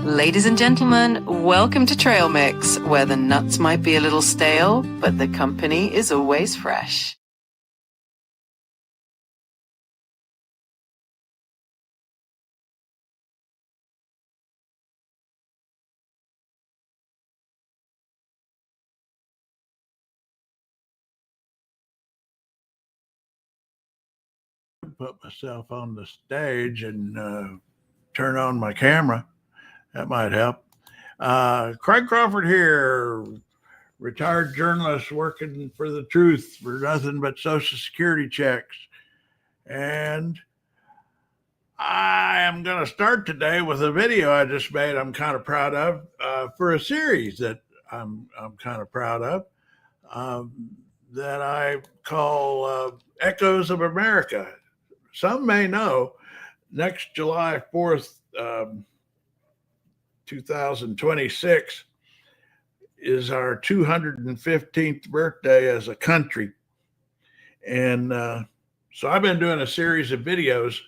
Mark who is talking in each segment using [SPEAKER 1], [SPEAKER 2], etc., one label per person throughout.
[SPEAKER 1] Ladies and gentlemen, welcome to Trail Mix, where the nuts might be a little stale, but the company is always fresh.
[SPEAKER 2] Put myself on the stage and turn on my camera. That might help. Craig Crawford here, retired journalist working for the truth for nothing but Social Security checks. And I am going to start today with a video I just made I'm kind of proud of for a series that I'm kind of proud of that I call Echoes of America. Some may know next July 4th, 2026 is our 215th birthday as a country. And so I've been doing a series of videos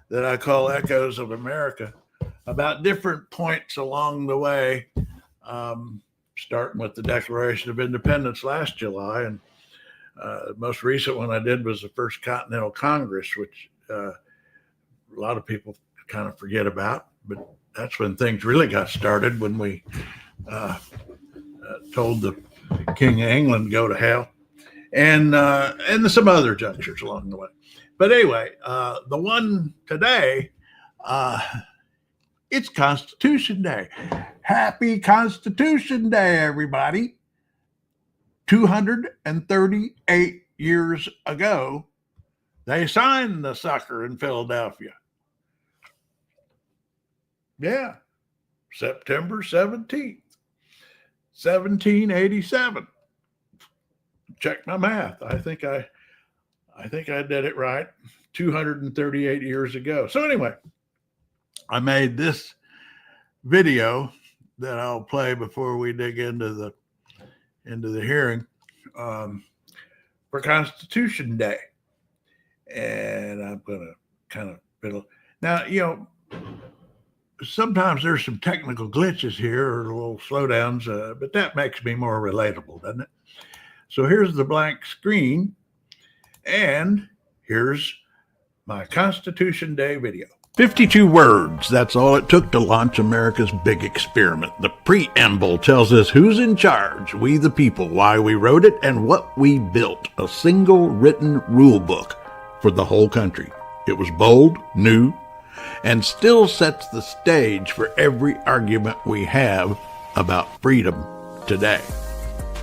[SPEAKER 2] that I call Echoes of America about different points along the way, starting with the Declaration of Independence last July. And the most recent one I did was the First Continental Congress, which a lot of people kind of forget about, but that's when things really got started, when we told the King of England go to hell, and some other junctures along the way. But anyway, the one today, it's Constitution Day. Happy Constitution Day, everybody. 238 years ago, they signed the sucker in Philadelphia. Yeah, September 17th, 1787. Check my math. I think I did it right. 238 years ago. So anyway, I made this video that I'll play before we dig into the hearing for Constitution Day. And I'm going to kind of fiddle. Now, sometimes there's some technical glitches here or little slowdowns, but that makes me more relatable, doesn't it? So here's the blank screen, and here's my Constitution Day video. 52 words, that's all it took to launch America's big experiment. The preamble tells us who's in charge, we the people, why we wrote it, and what we built. A single written rule book for the whole country. It was bold, new, and still sets the stage for every argument we have about freedom today.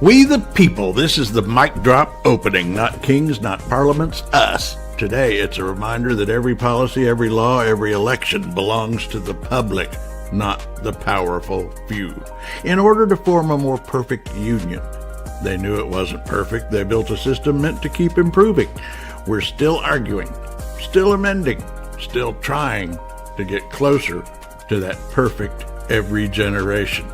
[SPEAKER 2] We the people, this is the mic drop opening, not kings, not parliaments, us. Today, it's a reminder that every policy, every law, every election belongs to the public, not the powerful few. In order to form a more perfect union, they knew it wasn't perfect. They built a system meant to keep improving. We're still arguing, still amending, still trying to get closer to that perfect every generation.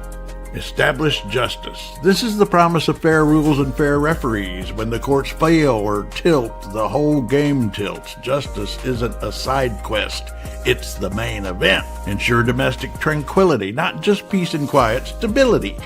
[SPEAKER 2] Establish justice. This is the promise of fair rules and fair referees. When the courts fail or tilt, the whole game tilts. Justice isn't a side quest. It's the main event. Ensure domestic tranquility, not just peace and quiet, stability.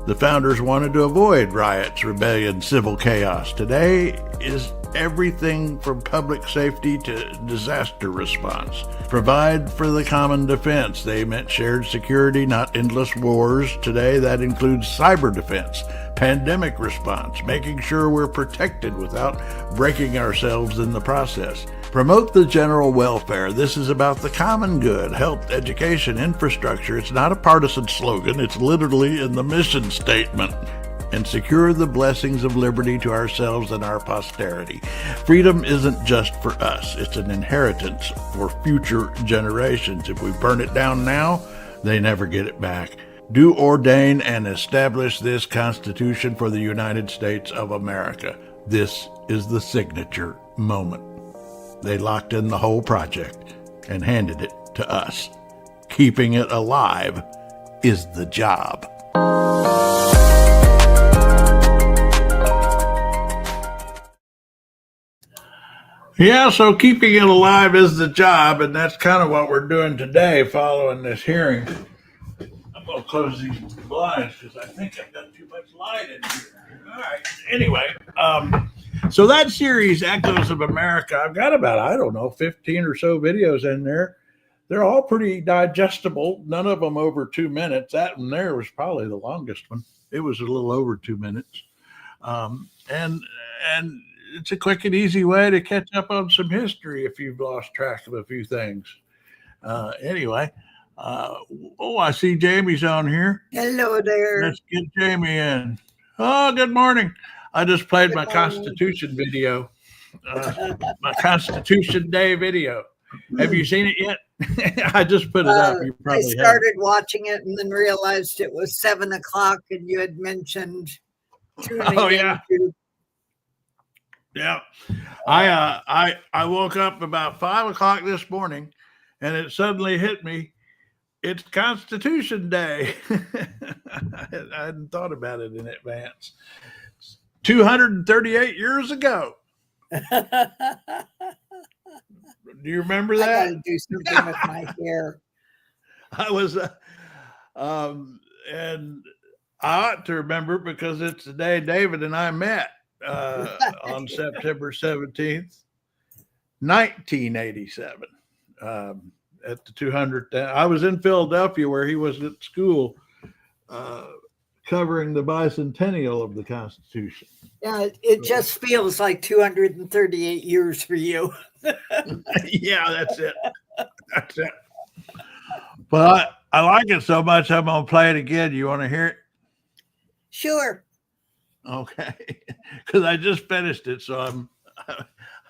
[SPEAKER 2] The founders wanted to avoid riots, rebellion, civil chaos. Today is everything from public safety to disaster response. Provide for the common defense. They meant shared security, not endless wars. Today, that includes cyber defense, pandemic response, making sure we're protected without breaking ourselves in the process. Promote the general welfare. This is about the common good, health, education, infrastructure. It's not a partisan slogan. It's literally in the mission statement. And secure the blessings of liberty to ourselves and our posterity. Freedom isn't just for us. It's an inheritance for future generations. If we burn it down now, they never get it back. Do ordain and establish this Constitution for the United States of America. This is the signature moment. They locked in the whole project and handed it to us. Keeping it alive is the job. Yeah, so keeping it alive is the job, and that's kind of what we're doing today following this hearing. I'm going to close these blinds because I think I've got too much light in here. All right. Anyway, so that series, Echoes of America, I've got about, I don't know, 15 or so videos in there. They're all pretty digestible. None of them over 2 minutes. That one there was probably the longest one. It was a little over 2 minutes. And it's a quick and easy way to catch up on some history if you've lost track of a few things. Anyway, I see Jamie's on here.
[SPEAKER 3] Hello there.
[SPEAKER 2] Let's get Jamie in. Oh, good morning. I just played
[SPEAKER 3] Good
[SPEAKER 2] my
[SPEAKER 3] morning.
[SPEAKER 2] Constitution video, my Constitution Day video. Have you seen it yet? I just put it up. You
[SPEAKER 3] I
[SPEAKER 2] probably
[SPEAKER 3] started watching it and then realized it was 7 o'clock and you had mentioned tuning
[SPEAKER 2] Oh, yeah.
[SPEAKER 3] into.
[SPEAKER 2] Yeah. I woke up about 5 o'clock this morning and it suddenly hit me. It's Constitution Day. I hadn't thought about it in advance. 238 years ago. Do you remember
[SPEAKER 3] I
[SPEAKER 2] that?
[SPEAKER 3] gotta do something with my hair.
[SPEAKER 2] I was, and I ought to remember because it's the day David and I met on September 17th, 1987, at the 200th. I was in Philadelphia where he was at school covering the bicentennial of the Constitution.
[SPEAKER 3] Yeah, it just feels like 238 years for you.
[SPEAKER 2] Yeah, that's it. That's it. But I like it so much, I'm going to play it again. You want to hear it?
[SPEAKER 3] Sure.
[SPEAKER 2] Okay, because I just finished it, so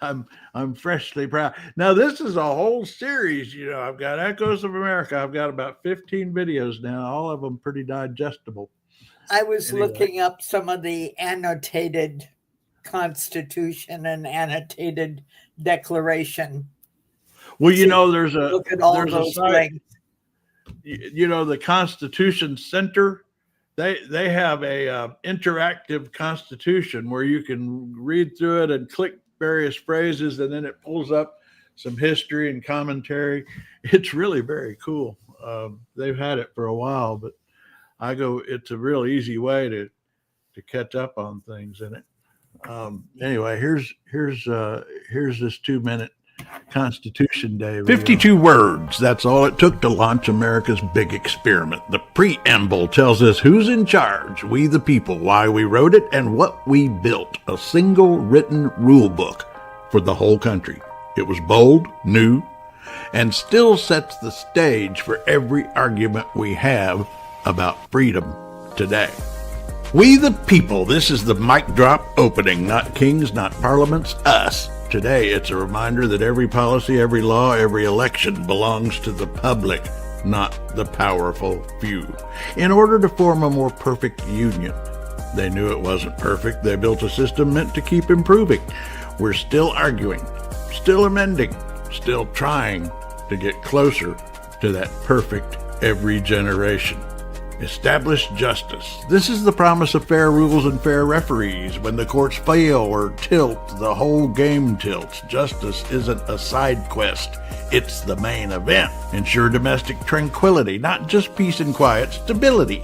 [SPEAKER 2] I'm freshly proud. Now this is a whole series. You know, I've got Echoes of America. I've got about 15 videos now, all of them pretty digestible.
[SPEAKER 3] I was
[SPEAKER 2] Anyway.
[SPEAKER 3] looking up some of the annotated Constitution and annotated Declaration.
[SPEAKER 2] Well, you know, there's a
[SPEAKER 3] Look at all
[SPEAKER 2] there's a
[SPEAKER 3] those
[SPEAKER 2] site,
[SPEAKER 3] links.
[SPEAKER 2] you know, the Constitution Center. They have a interactive Constitution where you can read through it and click various phrases, and then it pulls up some history and commentary. It's really very cool. They've had it for a while, but it's a real easy way to catch up on things in it. Anyway, here's this 2-minute Constitution Day video. 52 words. That's all it took to launch America's big experiment. The preamble tells us who's in charge, we the people, why we wrote it, and what we built. A single written rule book for the whole country. It was bold, new, and still sets the stage for every argument we have about freedom today. We the people, this is the mic drop opening, not kings, not parliaments, us. Today, it's a reminder that every policy, every law, every election belongs to the public, not the powerful few. In order to form a more perfect union, they knew it wasn't perfect. They built a system meant to keep improving. We're still arguing, still amending, still trying to get closer to that perfect every generation. Establish justice. This is the promise of fair rules and fair referees. When the courts fail or tilt, the whole game tilts. Justice isn't a side quest. It's the main event. Ensure domestic tranquility, not just peace and quiet, stability.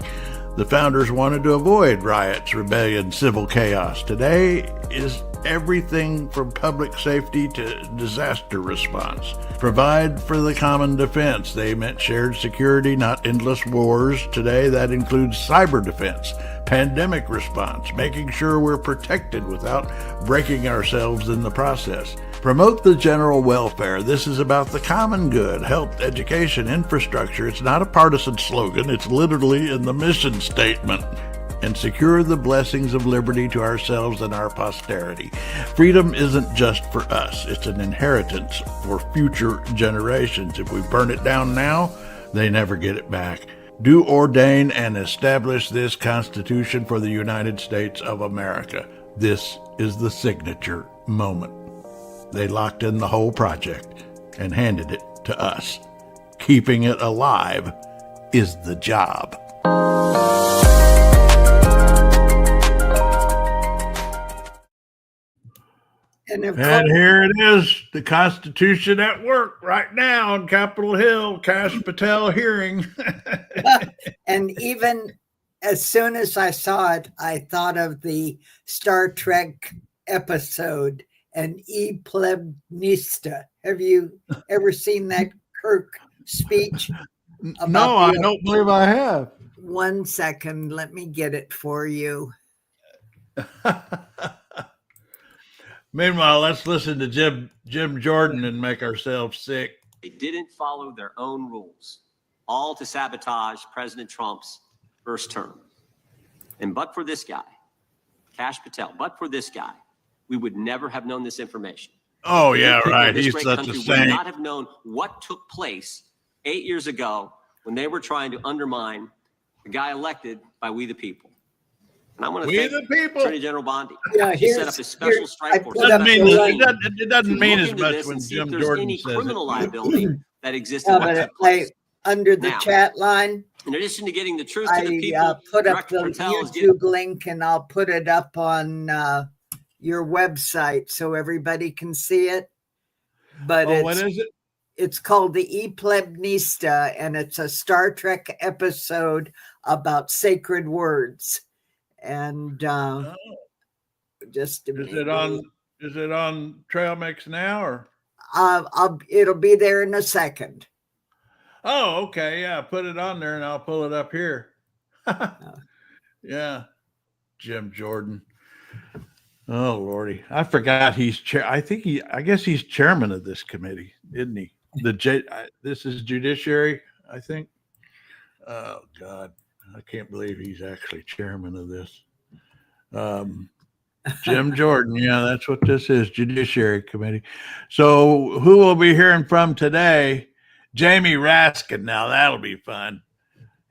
[SPEAKER 2] The founders wanted to avoid riots, rebellion, civil chaos. Today is everything from public safety to disaster response. Provide for the common defense. They meant shared security, not endless wars. Today, that includes cyber defense, pandemic response, making sure we're protected without breaking ourselves in the process. Promote the general welfare. This is about the common good, health, education, infrastructure. It's not a partisan slogan. It's literally in the mission statement. And secure the blessings of liberty to ourselves and our posterity. Freedom isn't just for us. It's an inheritance for future generations. If we burn it down now, they never get it back. Do ordain and establish this Constitution for the United States of America. This is the signature moment. They locked in the whole project and handed it to us. Keeping it alive is the job.
[SPEAKER 3] And
[SPEAKER 2] And here it is, the Constitution at work right now on Capitol Hill, Kash Patel hearing.
[SPEAKER 3] And even as soon as I saw it, I thought of the Star Trek episode, an E plebnista. Have you ever seen that Kirk speech?
[SPEAKER 2] No, I don't believe I have.
[SPEAKER 3] 1 second, let me get it for you.
[SPEAKER 2] Meanwhile, let's listen to Jim Jordan and make ourselves sick.
[SPEAKER 4] They didn't follow their own rules, all to sabotage President Trump's first term. And but for this guy, Kash Patel, but for this guy, we would never have known this information.
[SPEAKER 2] Oh, yeah, right.
[SPEAKER 4] This
[SPEAKER 2] He's
[SPEAKER 4] great
[SPEAKER 2] such a
[SPEAKER 4] country would
[SPEAKER 2] saint.
[SPEAKER 4] not have known what took place 8 years ago when they were trying to undermine the guy elected by we the people. And I want to
[SPEAKER 2] We
[SPEAKER 4] thank
[SPEAKER 2] the people.
[SPEAKER 4] Attorney General Bondi.
[SPEAKER 3] Yeah,
[SPEAKER 4] He set up a special strike force.
[SPEAKER 2] It doesn't mean
[SPEAKER 4] Look
[SPEAKER 2] as
[SPEAKER 4] into
[SPEAKER 2] much
[SPEAKER 4] this
[SPEAKER 2] when
[SPEAKER 4] and see if
[SPEAKER 2] Jim
[SPEAKER 4] there's
[SPEAKER 2] Jordan
[SPEAKER 4] any
[SPEAKER 2] says
[SPEAKER 4] criminal
[SPEAKER 2] it.
[SPEAKER 4] liability that exists
[SPEAKER 3] No,
[SPEAKER 4] in what
[SPEAKER 3] but
[SPEAKER 4] took place.
[SPEAKER 3] under the
[SPEAKER 4] Now,
[SPEAKER 3] chat line,
[SPEAKER 4] in addition to getting the truth to the
[SPEAKER 3] I
[SPEAKER 4] people,
[SPEAKER 3] put up
[SPEAKER 4] Director
[SPEAKER 3] the
[SPEAKER 4] Patel is getting
[SPEAKER 3] YouTube link, and I'll put it up on your website so everybody can see it. But
[SPEAKER 2] What is it?
[SPEAKER 3] it's called the E plebnista, and it's a Star Trek episode about sacred words. And just a minute.
[SPEAKER 2] Is it on Trail Mix now or?
[SPEAKER 3] It'll be there in a second.
[SPEAKER 2] Oh, okay. Yeah, put it on there and I'll pull it up here. Yeah. Jim Jordan. Oh, Lordy. I forgot he's chair. I guess he's chairman of this committee, isn't he? This is judiciary, I think. Oh, God. I can't believe he's actually chairman of this. Jim Jordan. Yeah, that's what this is, Judiciary Committee. So who will be hearing from today? Jamie Raskin. Now that'll be fun.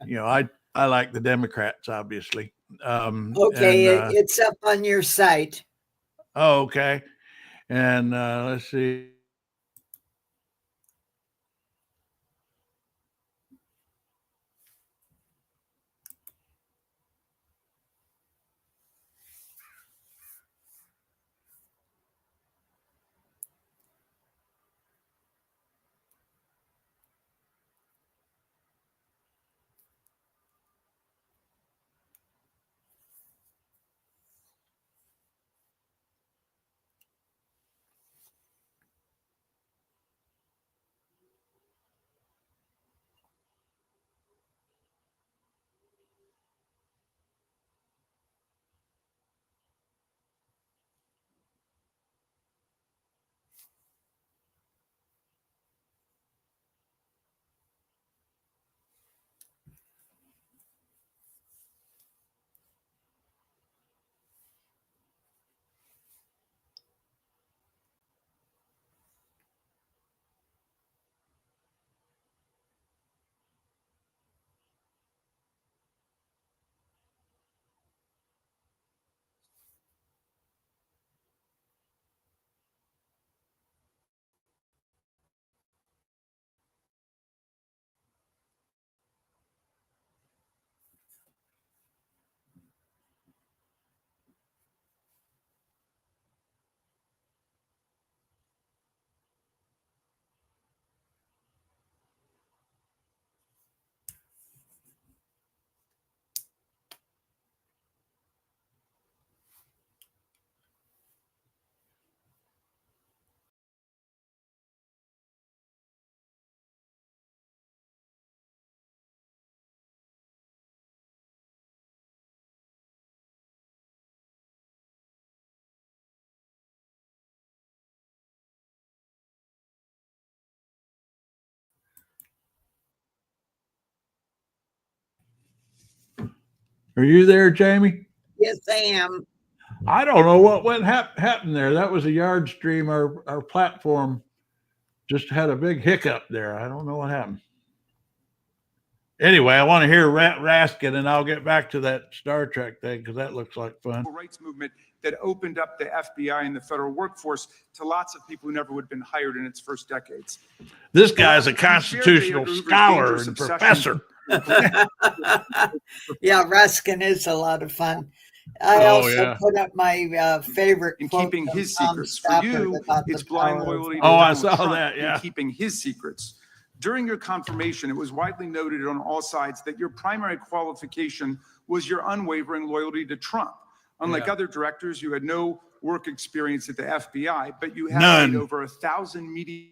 [SPEAKER 2] You know, I like the Democrats, obviously.
[SPEAKER 3] Okay, it's up on your site.
[SPEAKER 2] Oh, okay. And let's see. Are you there, Jamie?
[SPEAKER 3] Yes, I am.
[SPEAKER 2] I don't know what happened there. That was a yard stream. Our platform just had a big hiccup there. I don't know what happened. Anyway, I want to hear Raskin, and I'll get back to that Star Trek thing because that looks like fun.
[SPEAKER 5] Rights movement that opened up the FBI and the federal workforce to lots of people who never would have been hired in its first decades.
[SPEAKER 2] This guy's a constitutional scholar and professor.
[SPEAKER 3] Yeah, Raskin is a lot of fun. I also put up my favorite
[SPEAKER 5] in
[SPEAKER 3] quote
[SPEAKER 5] keeping his
[SPEAKER 3] from Tom
[SPEAKER 5] secrets. For you,
[SPEAKER 3] Stafford about
[SPEAKER 5] it's
[SPEAKER 3] the
[SPEAKER 5] blind
[SPEAKER 3] power of-
[SPEAKER 5] loyalty.
[SPEAKER 2] Oh, I
[SPEAKER 5] Donald
[SPEAKER 2] saw
[SPEAKER 5] Trump
[SPEAKER 2] that, yeah.
[SPEAKER 5] in keeping his secrets. During your confirmation, it was widely noted on all sides that your primary qualification was your unwavering loyalty to Trump. Unlike other directors, you had no work experience at the FBI, but you have made over 1,000 media.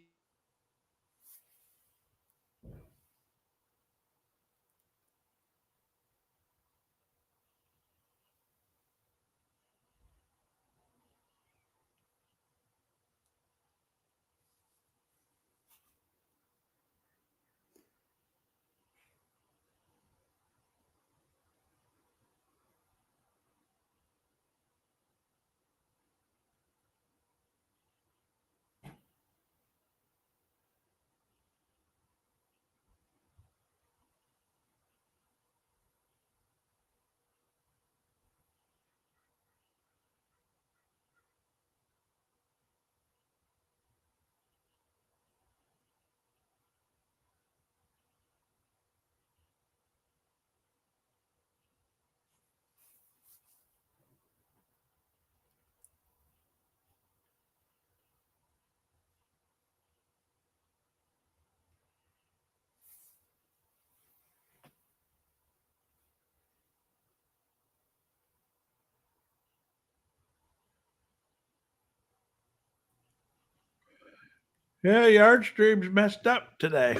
[SPEAKER 2] Yeah, yard stream's messed up today.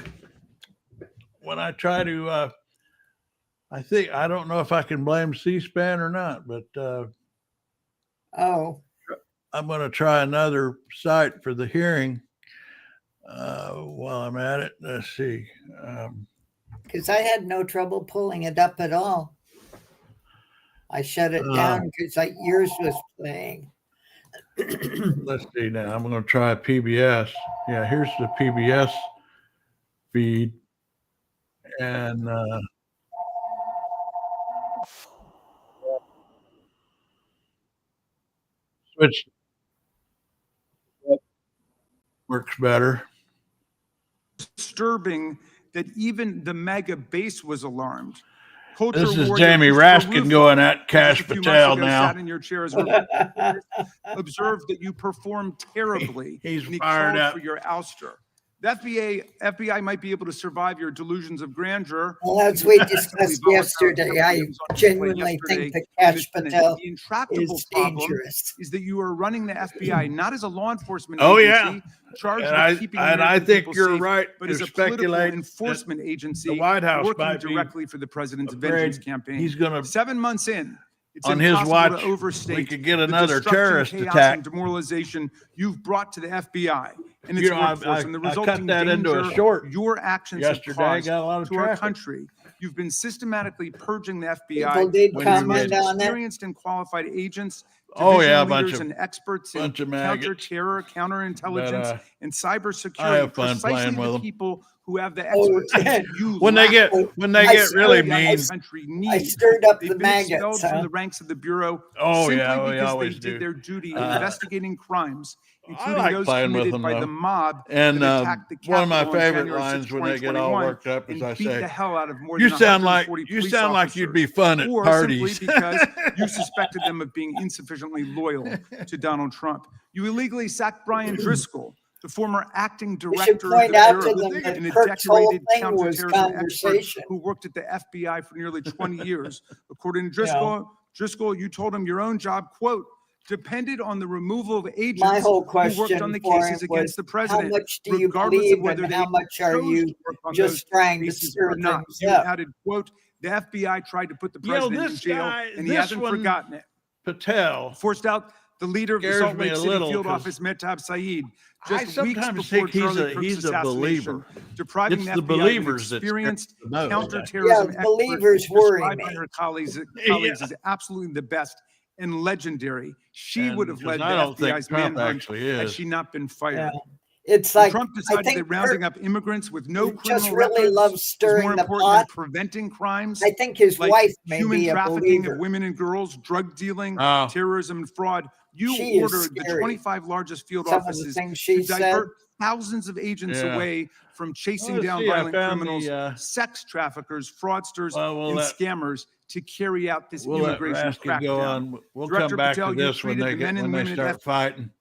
[SPEAKER 2] When I try to, I don't know if I can blame C-SPAN or not, but
[SPEAKER 3] Oh,
[SPEAKER 2] I'm going to try another site for the hearing while I'm at it. Let's see.
[SPEAKER 3] because I had no trouble pulling it up at all. I shut it down because yours was playing.
[SPEAKER 2] Let's see now. I'm going to try PBS. Yeah, here's the PBS feed. And switch works better.
[SPEAKER 5] Disturbing that even the mega base was alarmed.
[SPEAKER 2] This is Jamie Raskin going at Kash Patel now.
[SPEAKER 5] Sat in your chair as observed that you performed terribly.
[SPEAKER 2] He's
[SPEAKER 5] and he
[SPEAKER 2] fired
[SPEAKER 5] called
[SPEAKER 2] up
[SPEAKER 5] for your ouster. The FBI might be able to survive your delusions of grandeur.
[SPEAKER 3] Well, as we discussed yesterday, I genuinely think that Kash Patel is dangerous.
[SPEAKER 5] Is that you are running the FBI not as a law enforcement
[SPEAKER 2] Oh,
[SPEAKER 5] agency
[SPEAKER 2] yeah.
[SPEAKER 5] charged
[SPEAKER 2] And
[SPEAKER 5] with keeping
[SPEAKER 2] I think you're
[SPEAKER 5] safe,
[SPEAKER 2] right
[SPEAKER 5] but
[SPEAKER 2] to
[SPEAKER 5] as a political
[SPEAKER 2] speculate
[SPEAKER 5] enforcement agency
[SPEAKER 2] the White House
[SPEAKER 5] working
[SPEAKER 2] might be
[SPEAKER 5] directly for the president's
[SPEAKER 2] afraid
[SPEAKER 5] vengeance campaign.
[SPEAKER 2] he's going to
[SPEAKER 5] 7 months in. It's
[SPEAKER 2] on his
[SPEAKER 5] impossible
[SPEAKER 2] watch,
[SPEAKER 5] to overstate
[SPEAKER 2] we could get
[SPEAKER 5] the
[SPEAKER 2] another
[SPEAKER 5] destruction,
[SPEAKER 2] terrorist
[SPEAKER 5] chaos,
[SPEAKER 2] attack.
[SPEAKER 5] and demoralization you've brought to the FBI and its
[SPEAKER 2] You know,
[SPEAKER 5] workforce, and the
[SPEAKER 2] I
[SPEAKER 5] resulting
[SPEAKER 2] cut that into a
[SPEAKER 5] danger
[SPEAKER 2] short
[SPEAKER 5] your actions have
[SPEAKER 2] yesterday.
[SPEAKER 5] caused
[SPEAKER 2] Got a lot of
[SPEAKER 5] to our
[SPEAKER 2] traffic.
[SPEAKER 5] country. You've been systematically purging the
[SPEAKER 3] People
[SPEAKER 5] FBI.
[SPEAKER 3] did
[SPEAKER 2] when
[SPEAKER 3] comment
[SPEAKER 2] you
[SPEAKER 3] on it.
[SPEAKER 5] Experienced and qualified agents,
[SPEAKER 2] Oh,
[SPEAKER 5] division
[SPEAKER 2] yeah, a bunch
[SPEAKER 5] leaders
[SPEAKER 2] of-
[SPEAKER 5] and experts in
[SPEAKER 2] bunch of maggots.
[SPEAKER 5] counter-terror, counterintelligence,
[SPEAKER 2] But,
[SPEAKER 5] and
[SPEAKER 2] I
[SPEAKER 5] cybersecurity.
[SPEAKER 2] have fun
[SPEAKER 5] Precisely
[SPEAKER 2] playing with
[SPEAKER 5] the
[SPEAKER 2] them.
[SPEAKER 5] people who have the
[SPEAKER 3] Oh,
[SPEAKER 5] expertise you
[SPEAKER 2] when they
[SPEAKER 5] lack.
[SPEAKER 2] get really
[SPEAKER 5] The
[SPEAKER 2] mean.
[SPEAKER 5] country
[SPEAKER 3] I
[SPEAKER 5] needs.
[SPEAKER 3] stirred up
[SPEAKER 5] They've
[SPEAKER 3] the
[SPEAKER 5] been expelled
[SPEAKER 3] maggots,
[SPEAKER 5] from
[SPEAKER 3] huh?
[SPEAKER 5] the ranks of the Bureau
[SPEAKER 2] Oh,
[SPEAKER 5] simply
[SPEAKER 2] yeah, we
[SPEAKER 5] because they
[SPEAKER 2] always
[SPEAKER 5] did
[SPEAKER 2] do.
[SPEAKER 5] their duty investigating crimes,
[SPEAKER 2] I
[SPEAKER 5] including
[SPEAKER 2] like
[SPEAKER 5] those
[SPEAKER 2] playing with
[SPEAKER 5] committed
[SPEAKER 2] them,
[SPEAKER 5] by
[SPEAKER 2] though.
[SPEAKER 5] the mob
[SPEAKER 2] And
[SPEAKER 5] that attacked the
[SPEAKER 2] one of my
[SPEAKER 5] Capitol on
[SPEAKER 2] favorite
[SPEAKER 5] January 6,
[SPEAKER 2] lines when they get all
[SPEAKER 5] 2021,
[SPEAKER 2] worked up is
[SPEAKER 5] and
[SPEAKER 2] I
[SPEAKER 5] beat
[SPEAKER 2] say,
[SPEAKER 5] the hell out of more
[SPEAKER 2] "You
[SPEAKER 5] than
[SPEAKER 2] sound like
[SPEAKER 5] 140
[SPEAKER 2] you
[SPEAKER 5] police
[SPEAKER 2] sound like you'd be
[SPEAKER 5] officers,
[SPEAKER 2] fun at
[SPEAKER 5] or
[SPEAKER 2] parties."
[SPEAKER 5] simply because you suspected them of being insufficiently loyal to Donald Trump. You illegally sacked Brian Driscoll, the former acting
[SPEAKER 3] We
[SPEAKER 5] director
[SPEAKER 3] should
[SPEAKER 5] of the
[SPEAKER 3] point out to
[SPEAKER 5] Bureau,
[SPEAKER 3] them that
[SPEAKER 5] and a
[SPEAKER 3] Kirk's whole
[SPEAKER 5] decorated
[SPEAKER 3] thing was
[SPEAKER 5] counterterrorism expert
[SPEAKER 3] conversation.
[SPEAKER 5] who worked at the FBI for nearly 20 years. According to Driscoll, you told him your own job, quote, depended on the removal of agents
[SPEAKER 3] My whole
[SPEAKER 5] who worked
[SPEAKER 3] question
[SPEAKER 5] on the
[SPEAKER 3] for
[SPEAKER 5] cases
[SPEAKER 3] him was,
[SPEAKER 5] against the president.
[SPEAKER 3] how much do you
[SPEAKER 5] regardless of
[SPEAKER 3] believe
[SPEAKER 5] whether
[SPEAKER 3] and
[SPEAKER 5] they
[SPEAKER 3] how much are
[SPEAKER 5] chose
[SPEAKER 3] you
[SPEAKER 5] to work on
[SPEAKER 3] just
[SPEAKER 5] those
[SPEAKER 3] trying to
[SPEAKER 5] cases
[SPEAKER 3] stir
[SPEAKER 5] or not.
[SPEAKER 3] things
[SPEAKER 5] You
[SPEAKER 3] up?
[SPEAKER 5] added, quote, the FBI tried to put the
[SPEAKER 2] You know,
[SPEAKER 5] president in
[SPEAKER 2] this
[SPEAKER 5] jail,
[SPEAKER 2] guy-
[SPEAKER 5] and he
[SPEAKER 2] this
[SPEAKER 5] hasn't
[SPEAKER 2] one-
[SPEAKER 5] forgotten it.
[SPEAKER 2] Patel.
[SPEAKER 5] Forced out the leader of the
[SPEAKER 2] Scares
[SPEAKER 5] Salt
[SPEAKER 2] me
[SPEAKER 5] Lake
[SPEAKER 2] a
[SPEAKER 5] City
[SPEAKER 2] little,
[SPEAKER 5] field
[SPEAKER 2] 'cause
[SPEAKER 5] office, Mehtab Saeed,
[SPEAKER 2] I
[SPEAKER 5] just weeks
[SPEAKER 2] sometimes
[SPEAKER 5] before
[SPEAKER 2] think he's
[SPEAKER 5] Charlie
[SPEAKER 2] a-
[SPEAKER 5] Kirk's
[SPEAKER 2] he's a
[SPEAKER 5] assassination,
[SPEAKER 2] believer.
[SPEAKER 5] depriving
[SPEAKER 2] It's
[SPEAKER 5] the
[SPEAKER 2] the
[SPEAKER 5] FBI of an
[SPEAKER 2] believers that scare
[SPEAKER 5] experienced
[SPEAKER 2] the most.
[SPEAKER 5] counterterrorism
[SPEAKER 3] Yeah, believers
[SPEAKER 5] expert
[SPEAKER 3] worry
[SPEAKER 5] described
[SPEAKER 3] me.
[SPEAKER 5] by her colleagues
[SPEAKER 2] Yeah.
[SPEAKER 5] is absolutely the best and legendary. She
[SPEAKER 2] And
[SPEAKER 5] would have
[SPEAKER 2] 'cause
[SPEAKER 5] led the
[SPEAKER 2] I don't think
[SPEAKER 5] FBI's
[SPEAKER 2] Trump
[SPEAKER 5] manhunt
[SPEAKER 2] actually
[SPEAKER 5] had
[SPEAKER 2] is.
[SPEAKER 5] she not been fired.
[SPEAKER 3] Yeah. It's
[SPEAKER 5] And
[SPEAKER 3] like,
[SPEAKER 5] Trump
[SPEAKER 3] I
[SPEAKER 5] decided
[SPEAKER 3] think
[SPEAKER 5] that rounding
[SPEAKER 3] Kirk
[SPEAKER 5] up immigrants with no
[SPEAKER 3] just
[SPEAKER 5] criminal
[SPEAKER 3] really
[SPEAKER 5] records
[SPEAKER 3] loves
[SPEAKER 5] was
[SPEAKER 3] stirring
[SPEAKER 5] more
[SPEAKER 3] the
[SPEAKER 5] important
[SPEAKER 3] pot.
[SPEAKER 5] than preventing crimes.
[SPEAKER 3] I think his
[SPEAKER 5] like
[SPEAKER 3] wife may
[SPEAKER 5] human
[SPEAKER 3] be a
[SPEAKER 5] trafficking
[SPEAKER 3] believer.
[SPEAKER 5] of women and girls, drug dealing,
[SPEAKER 2] Oh.
[SPEAKER 5] terrorism, and fraud. You
[SPEAKER 3] She is
[SPEAKER 5] ordered the
[SPEAKER 3] scary.
[SPEAKER 5] 25 largest field
[SPEAKER 3] Some of the
[SPEAKER 5] offices
[SPEAKER 3] things she
[SPEAKER 5] to
[SPEAKER 3] said.
[SPEAKER 5] divert thousands of agents
[SPEAKER 2] Yeah.
[SPEAKER 5] away from chasing
[SPEAKER 2] Let's
[SPEAKER 5] down
[SPEAKER 2] see, I
[SPEAKER 5] violent
[SPEAKER 2] found
[SPEAKER 5] criminals,
[SPEAKER 2] the,
[SPEAKER 5] sex traffickers, fraudsters,
[SPEAKER 2] well,
[SPEAKER 5] and
[SPEAKER 2] that-
[SPEAKER 5] scammers to carry out this
[SPEAKER 2] We'll let
[SPEAKER 5] immigration
[SPEAKER 2] Raskin go
[SPEAKER 5] crackdown.
[SPEAKER 2] on. We'll
[SPEAKER 5] Director
[SPEAKER 2] come back
[SPEAKER 5] Patel,
[SPEAKER 2] to
[SPEAKER 5] you
[SPEAKER 2] this when
[SPEAKER 5] treated
[SPEAKER 2] they
[SPEAKER 5] the men and
[SPEAKER 2] when they
[SPEAKER 5] women at
[SPEAKER 2] start fighting.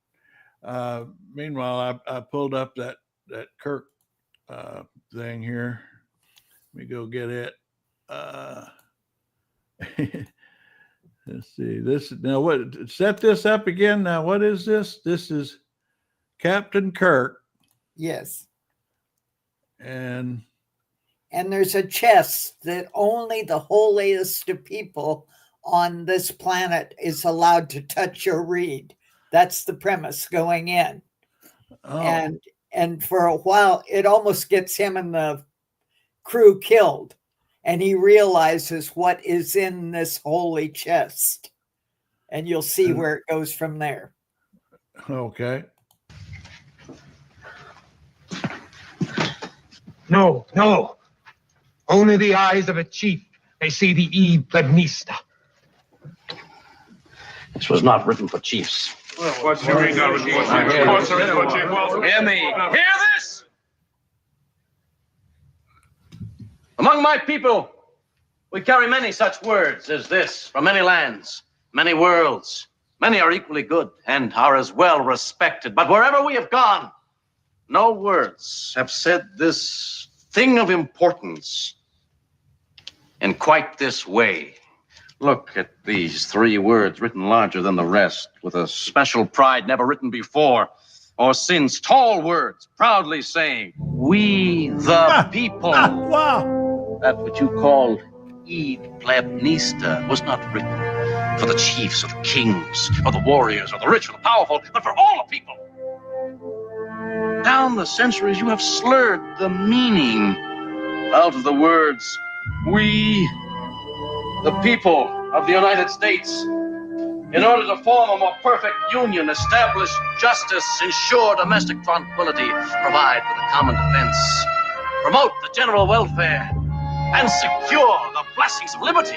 [SPEAKER 2] Meanwhile, I pulled up that Kirk thing here. Let me go get it. Let's see this now. What, set this up again? Now, what is this? This is Captain Kirk.
[SPEAKER 3] Yes.
[SPEAKER 2] And
[SPEAKER 3] there's a chest that only the holiest of people on this planet is allowed to touch or read. That's the premise going in.
[SPEAKER 2] oh,
[SPEAKER 3] And for a while, it almost gets him and the crew killed. And he realizes what is in this holy chest. And you'll see where it goes from there.
[SPEAKER 2] okay.
[SPEAKER 6] No, no. Only the eyes of a chief may see the E plebnista.
[SPEAKER 7] This was not written for chiefs.
[SPEAKER 6] What's the reason?
[SPEAKER 7] Hear me. Hear this! Among my people, we carry many such words as this from many lands, many worlds. Many are equally good and are as well respected. But wherever we have gone, no words have said this thing of importance in quite this way. Look at these 3 words written larger than the rest, with a special pride never written before or since. Tall words proudly saying, "We the people."
[SPEAKER 2] Wow.
[SPEAKER 7] That what you call E plebnista was not written for the chiefs or the kings or the warriors or the rich or the powerful, but for all the people. Down the centuries, you have slurred the meaning out of the words, "We the people of the United States," in order to form a more perfect union, establish justice, ensure domestic tranquility, provide for the common defense, promote the general welfare, and secure the blessings of liberty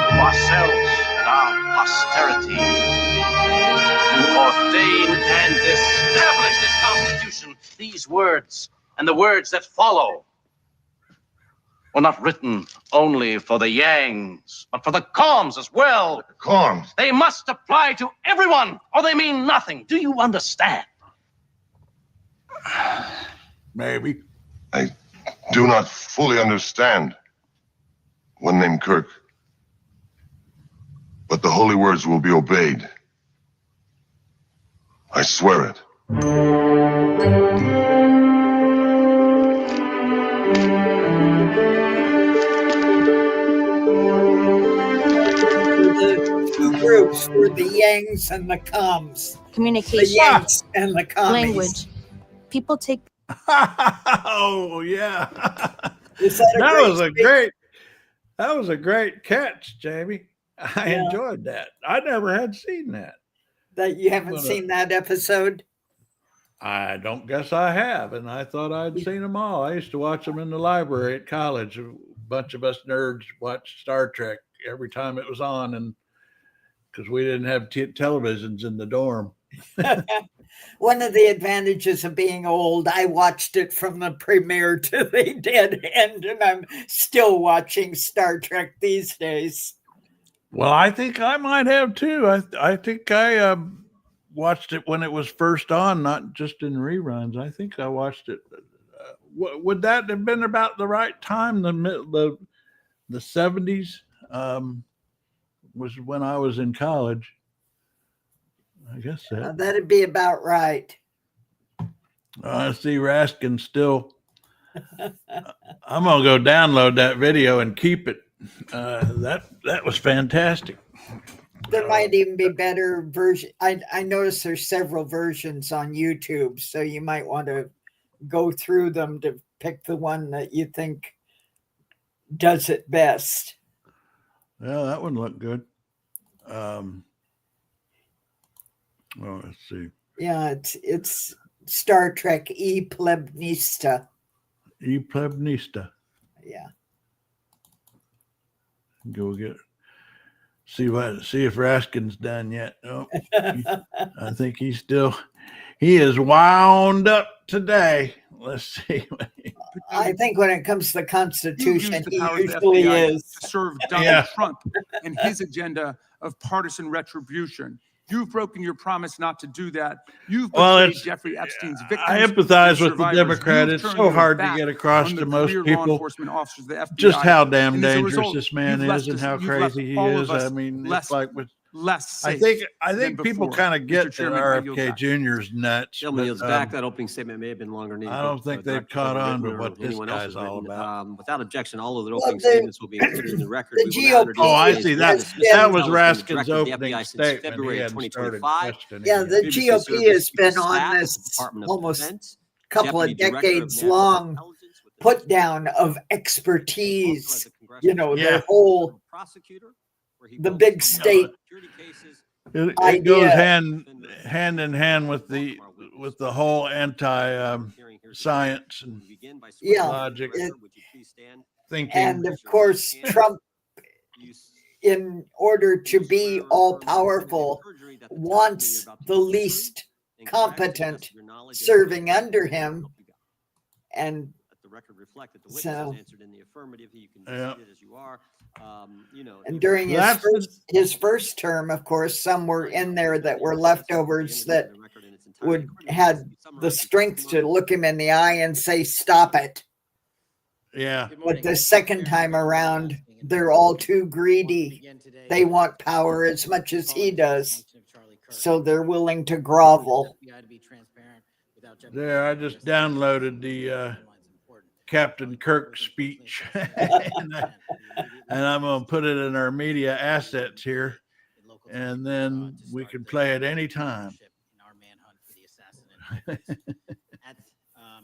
[SPEAKER 7] for ourselves and our posterity, to ordain and establish this Constitution. These words and the words that follow were not written only for the Yangs, but for the Coms as well.
[SPEAKER 6] Corms.
[SPEAKER 7] They must apply to everyone, or they mean nothing. Do you understand?
[SPEAKER 2] Maybe.
[SPEAKER 8] I do not fully understand. One named Kirk. But the holy words will be obeyed. I swear it.
[SPEAKER 3] The 2 groups were the Yangs and the Coms. The
[SPEAKER 9] Communication,
[SPEAKER 3] Yanks and the Commies.
[SPEAKER 9] language. People take
[SPEAKER 2] Oh yeah.
[SPEAKER 3] Is that
[SPEAKER 2] That was a great catch, Jamie. I enjoyed that. I never had seen that.
[SPEAKER 3] that you haven't seen that episode?
[SPEAKER 2] I don't guess I have, and I thought I'd seen them all. I used to watch them in the library at college. A bunch of us nerds watched Star Trek every time it was on, and because we didn't have televisions in the dorm.
[SPEAKER 3] One of the advantages of being old, I watched it from the premiere to the dead end, and I'm still watching Star Trek these days.
[SPEAKER 2] Well, I think I might have too. I think I watched it when it was first on, not just in reruns. I think I watched it. Would that have been about the right time? The 70s was when I was in college. I guess that.
[SPEAKER 3] That'd be about right.
[SPEAKER 2] I see Raskin still. I'm gonna go download that video and keep it. That was fantastic.
[SPEAKER 3] There might even be better version. I noticed there's several versions on YouTube, so you might want to go through them to pick the one that you think does it best.
[SPEAKER 2] Yeah, that one looked good. Well, let's see.
[SPEAKER 3] Yeah, it's Star Trek E plebnista.
[SPEAKER 2] E plebnista.
[SPEAKER 3] Yeah.
[SPEAKER 2] Go get. See if Raskin's done yet. Oh, I think he is wound up today. Let's see.
[SPEAKER 3] I think when it comes to the Constitution,
[SPEAKER 5] used the
[SPEAKER 3] he
[SPEAKER 5] powers of the
[SPEAKER 3] usually
[SPEAKER 5] FBI
[SPEAKER 3] is.
[SPEAKER 5] to serve Donald Trump and his agenda of partisan retribution. You've broken your promise not to do that. You've
[SPEAKER 2] Well,
[SPEAKER 5] betrayed
[SPEAKER 2] it's,
[SPEAKER 5] Jeffrey Epstein's victims.
[SPEAKER 2] I empathize
[SPEAKER 5] and
[SPEAKER 2] with the
[SPEAKER 5] survivors.
[SPEAKER 2] Democrat.
[SPEAKER 5] You've
[SPEAKER 2] It's
[SPEAKER 5] turned
[SPEAKER 2] so
[SPEAKER 5] your
[SPEAKER 2] hard to
[SPEAKER 5] back
[SPEAKER 2] get across
[SPEAKER 5] on
[SPEAKER 2] to
[SPEAKER 5] the
[SPEAKER 2] most
[SPEAKER 5] career law
[SPEAKER 2] people
[SPEAKER 5] enforcement officers of the FBI.
[SPEAKER 2] just how damn
[SPEAKER 5] And as a
[SPEAKER 2] dangerous
[SPEAKER 5] result,
[SPEAKER 2] this man
[SPEAKER 5] you've
[SPEAKER 2] is
[SPEAKER 5] left
[SPEAKER 2] and
[SPEAKER 5] us-
[SPEAKER 2] how
[SPEAKER 5] you've left
[SPEAKER 2] crazy he
[SPEAKER 5] all
[SPEAKER 2] is.
[SPEAKER 5] of us
[SPEAKER 2] I mean,
[SPEAKER 5] less,
[SPEAKER 2] it's like with,
[SPEAKER 5] less
[SPEAKER 2] I
[SPEAKER 5] safe.
[SPEAKER 2] think people
[SPEAKER 5] before.
[SPEAKER 2] kind of
[SPEAKER 5] Mr.
[SPEAKER 2] get that
[SPEAKER 5] Chairman, I yield
[SPEAKER 2] RFK
[SPEAKER 5] back.
[SPEAKER 2] Jr.'s nuts.
[SPEAKER 4] Gentleman yields
[SPEAKER 2] but,
[SPEAKER 4] back. That opening statement may have been longer than
[SPEAKER 2] I don't think they've caught on to what this guy's all about.
[SPEAKER 4] Without objection, all of the
[SPEAKER 3] Well,
[SPEAKER 4] opening
[SPEAKER 3] the-
[SPEAKER 4] statements will be included in the record.
[SPEAKER 3] the
[SPEAKER 4] We will now
[SPEAKER 3] GOP
[SPEAKER 4] introduce
[SPEAKER 2] Oh, I
[SPEAKER 4] today's
[SPEAKER 2] see.
[SPEAKER 4] witness,
[SPEAKER 3] has
[SPEAKER 4] Mr.
[SPEAKER 3] been-
[SPEAKER 2] That was
[SPEAKER 4] Patel has
[SPEAKER 2] Raskin's
[SPEAKER 4] been director of the
[SPEAKER 2] opening
[SPEAKER 4] FBI since
[SPEAKER 2] statement.
[SPEAKER 4] February
[SPEAKER 2] He
[SPEAKER 4] of
[SPEAKER 2] hadn't started
[SPEAKER 4] 2025.
[SPEAKER 2] questioning
[SPEAKER 3] Yeah,
[SPEAKER 2] yet.
[SPEAKER 3] the
[SPEAKER 4] Previously
[SPEAKER 3] GOP
[SPEAKER 4] served as
[SPEAKER 3] has
[SPEAKER 4] Chief of
[SPEAKER 3] been on
[SPEAKER 4] Staff of
[SPEAKER 3] this
[SPEAKER 4] the Department of
[SPEAKER 3] almost
[SPEAKER 4] Defense,
[SPEAKER 3] couple of
[SPEAKER 4] Deputy Director of
[SPEAKER 3] decades
[SPEAKER 4] National
[SPEAKER 3] long
[SPEAKER 4] Intelligence with the
[SPEAKER 3] put down of
[SPEAKER 4] also as
[SPEAKER 3] expertise.
[SPEAKER 4] a congressional
[SPEAKER 3] You know,
[SPEAKER 2] Yeah.
[SPEAKER 3] the whole
[SPEAKER 4] prosecutor, where he
[SPEAKER 3] the
[SPEAKER 4] worked
[SPEAKER 3] big
[SPEAKER 4] on
[SPEAKER 3] state
[SPEAKER 4] security cases.
[SPEAKER 2] It goes
[SPEAKER 3] idea.
[SPEAKER 2] hand in hand with the whole science and
[SPEAKER 3] Yeah,
[SPEAKER 2] logic
[SPEAKER 3] it-
[SPEAKER 2] thinking.
[SPEAKER 3] and of course Trump, in order to be all powerful, wants the least competent serving under him, and
[SPEAKER 4] the record reflect that the witness
[SPEAKER 3] so-
[SPEAKER 4] has answered in the affirmative. You can
[SPEAKER 2] Yeah.
[SPEAKER 4] proceed as you are.
[SPEAKER 3] and during his first term, of course, some were in there that were leftovers that would had the strength to look him in the eye and say, "Stop it."
[SPEAKER 2] Yeah.
[SPEAKER 3] But the second time around, they're all too greedy. They want power as much as he does, so they're willing to grovel.
[SPEAKER 2] There, I just downloaded the Captain Kirk speech, and I'm going to put it in our media assets here, and then we can play it anytime.
[SPEAKER 10] At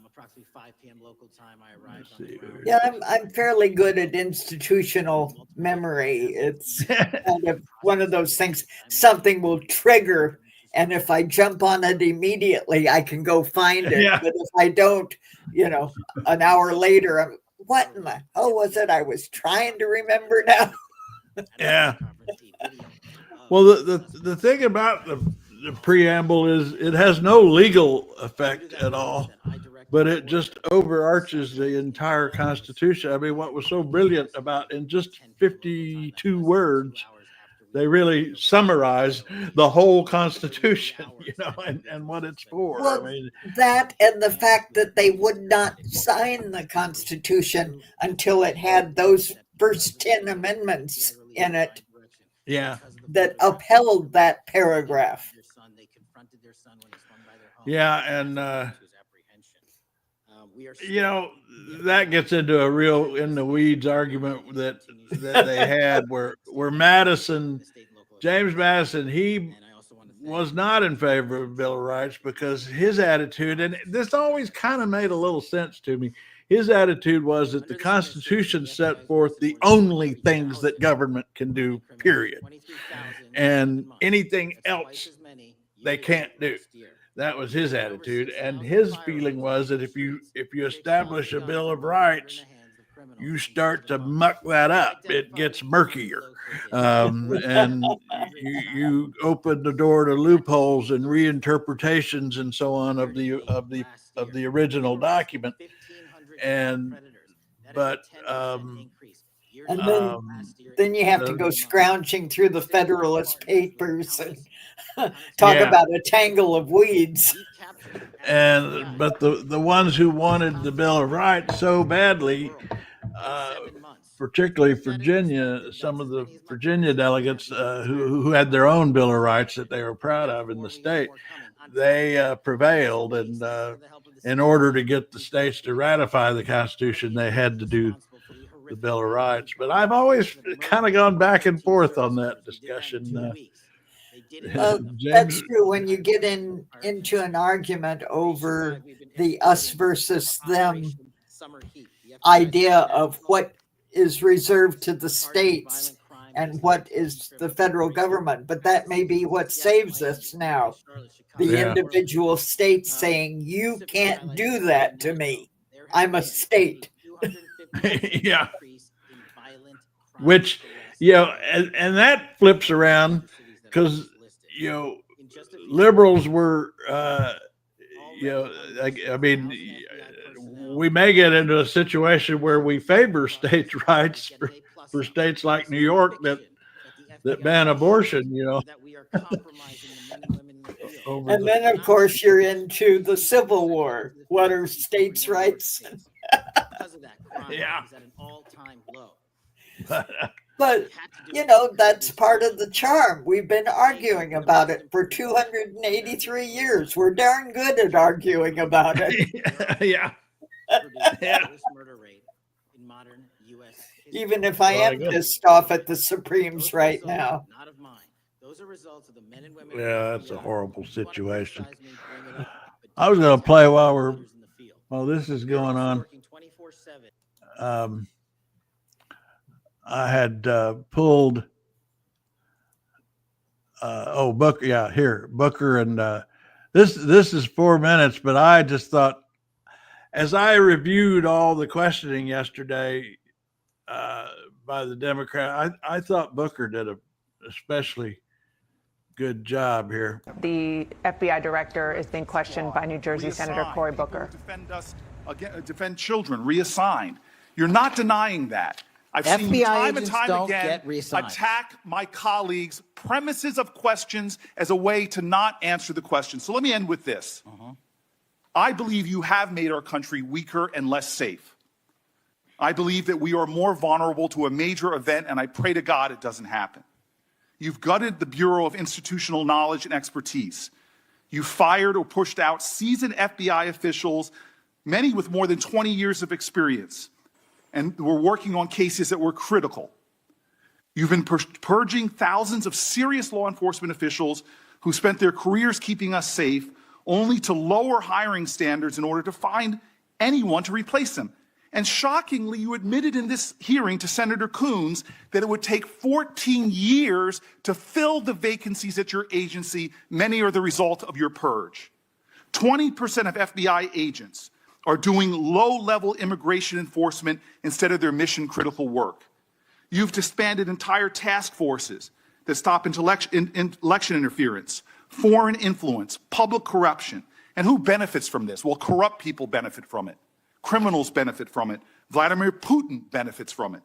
[SPEAKER 10] approximately 5 p.m. local time, I arrived on the ground.
[SPEAKER 3] Yeah, I'm fairly good at institutional memory. It's kind of one of those things. Something will trigger, and if I jump on it immediately, I can go find it.
[SPEAKER 2] Yeah.
[SPEAKER 3] But if I don't, an hour later, what in the hell was it I was trying to remember now?
[SPEAKER 2] Yeah. Well, the thing about the preamble is it has no legal effect at all, but it just overarches the entire Constitution. I mean, what was so brilliant about in just 52 words, they really summarize the whole Constitution, and what it's for.
[SPEAKER 3] Well,
[SPEAKER 2] I mean,
[SPEAKER 3] that and the fact that they would not sign the Constitution until it had those first 10 amendments in it
[SPEAKER 2] yeah.
[SPEAKER 3] that upheld that paragraph.
[SPEAKER 2] Yeah, and that gets into a real in the weeds argument that they had where James Madison, he was not in favor of Bill of Rights because his attitude, and this always kind of made a little sense to me, his attitude was that the Constitution set forth the only things that government can do, period. And anything else they can't do. That was his attitude. And his feeling was that if you establish a Bill of Rights, you start to muck that up. It gets murkier. And you open the door to loopholes and reinterpretations and so on of the original document. But
[SPEAKER 3] then you have to go scrounging through the Federalist Papers and talk about a tangle of weeds.
[SPEAKER 2] But the ones who wanted the Bill of Rights so badly, particularly Virginia, some of the Virginia delegates who had their own Bill of Rights that they were proud of in the state, they prevailed, and in order to get the states to ratify the Constitution, they had to do the Bill of Rights. But I've always kind of gone back and forth on that discussion.
[SPEAKER 3] That's true. When you get into an argument over the us versus them idea of what is reserved to the states and what is the federal government, but that may be what saves us now. The individual states saying, you can't do that to me. I'm a state.
[SPEAKER 2] Yeah. Which, and that flips around because, liberals were, we may get into a situation where we favor states' rights for states like New York that that ban abortion, you know.
[SPEAKER 10] That we are compromising the men and women in the field.
[SPEAKER 2] Over
[SPEAKER 3] And then, of course, you're into the Civil War. What are states' rights?
[SPEAKER 10] Because of that, crime
[SPEAKER 2] Yeah.
[SPEAKER 10] is at an all-time low.
[SPEAKER 3] But, you know, that's part of the charm. We've been arguing about it for 283 years. We're darn good at arguing about it.
[SPEAKER 2] Yeah. Yeah.
[SPEAKER 10] Murder rate in modern U.S.
[SPEAKER 3] Even if I
[SPEAKER 2] Well, I
[SPEAKER 3] am
[SPEAKER 2] guess-
[SPEAKER 3] pissed off at the Supremes right now.
[SPEAKER 10] Not of mine. Those are results of the men and women.
[SPEAKER 2] Yeah, that's a horrible situation.
[SPEAKER 10] Bring it up, but
[SPEAKER 2] I was going to play while
[SPEAKER 10] leaders in the field.
[SPEAKER 2] this is going on.
[SPEAKER 10] Working 24/7.
[SPEAKER 2] I had pulled Booker. Yeah, here, Booker, and this is 4 minutes, but I just thought, as I reviewed all the questioning yesterday by the Democrat, I thought Booker did a especially good job here.
[SPEAKER 11] The FBI director is being questioned by New Jersey Senator Cory Booker.
[SPEAKER 5] Defend us, defend children, reassigned. You're not denying that. I've seen
[SPEAKER 10] FBI
[SPEAKER 5] time and
[SPEAKER 10] agents
[SPEAKER 5] time
[SPEAKER 10] don't
[SPEAKER 5] again
[SPEAKER 10] get reassigned.
[SPEAKER 5] attack my colleagues' premises of questions as a way to not answer the question. So let me end with this. I believe you have made our country weaker and less safe. I believe that we are more vulnerable to a major event, and I pray to God it doesn't happen. You've gutted the Bureau of Institutional Knowledge and Expertise. You fired or pushed out seasoned FBI officials, many with more than 20 years of experience, and were working on cases that were critical. You've been purging thousands of serious law enforcement officials who spent their careers keeping us safe, only to lower hiring standards in order to find anyone to replace them. And shockingly, you admitted in this hearing to Senator Coons that it would take 14 years to fill the vacancies at your agency. Many are the result of your purge. 20% of FBI agents are doing low-level immigration enforcement instead of their mission-critical work. You've disbanded entire task forces that stop election interference, foreign influence, public corruption. And who benefits from this? Well, corrupt people benefit from it. Criminals benefit from it. Vladimir Putin benefits from it.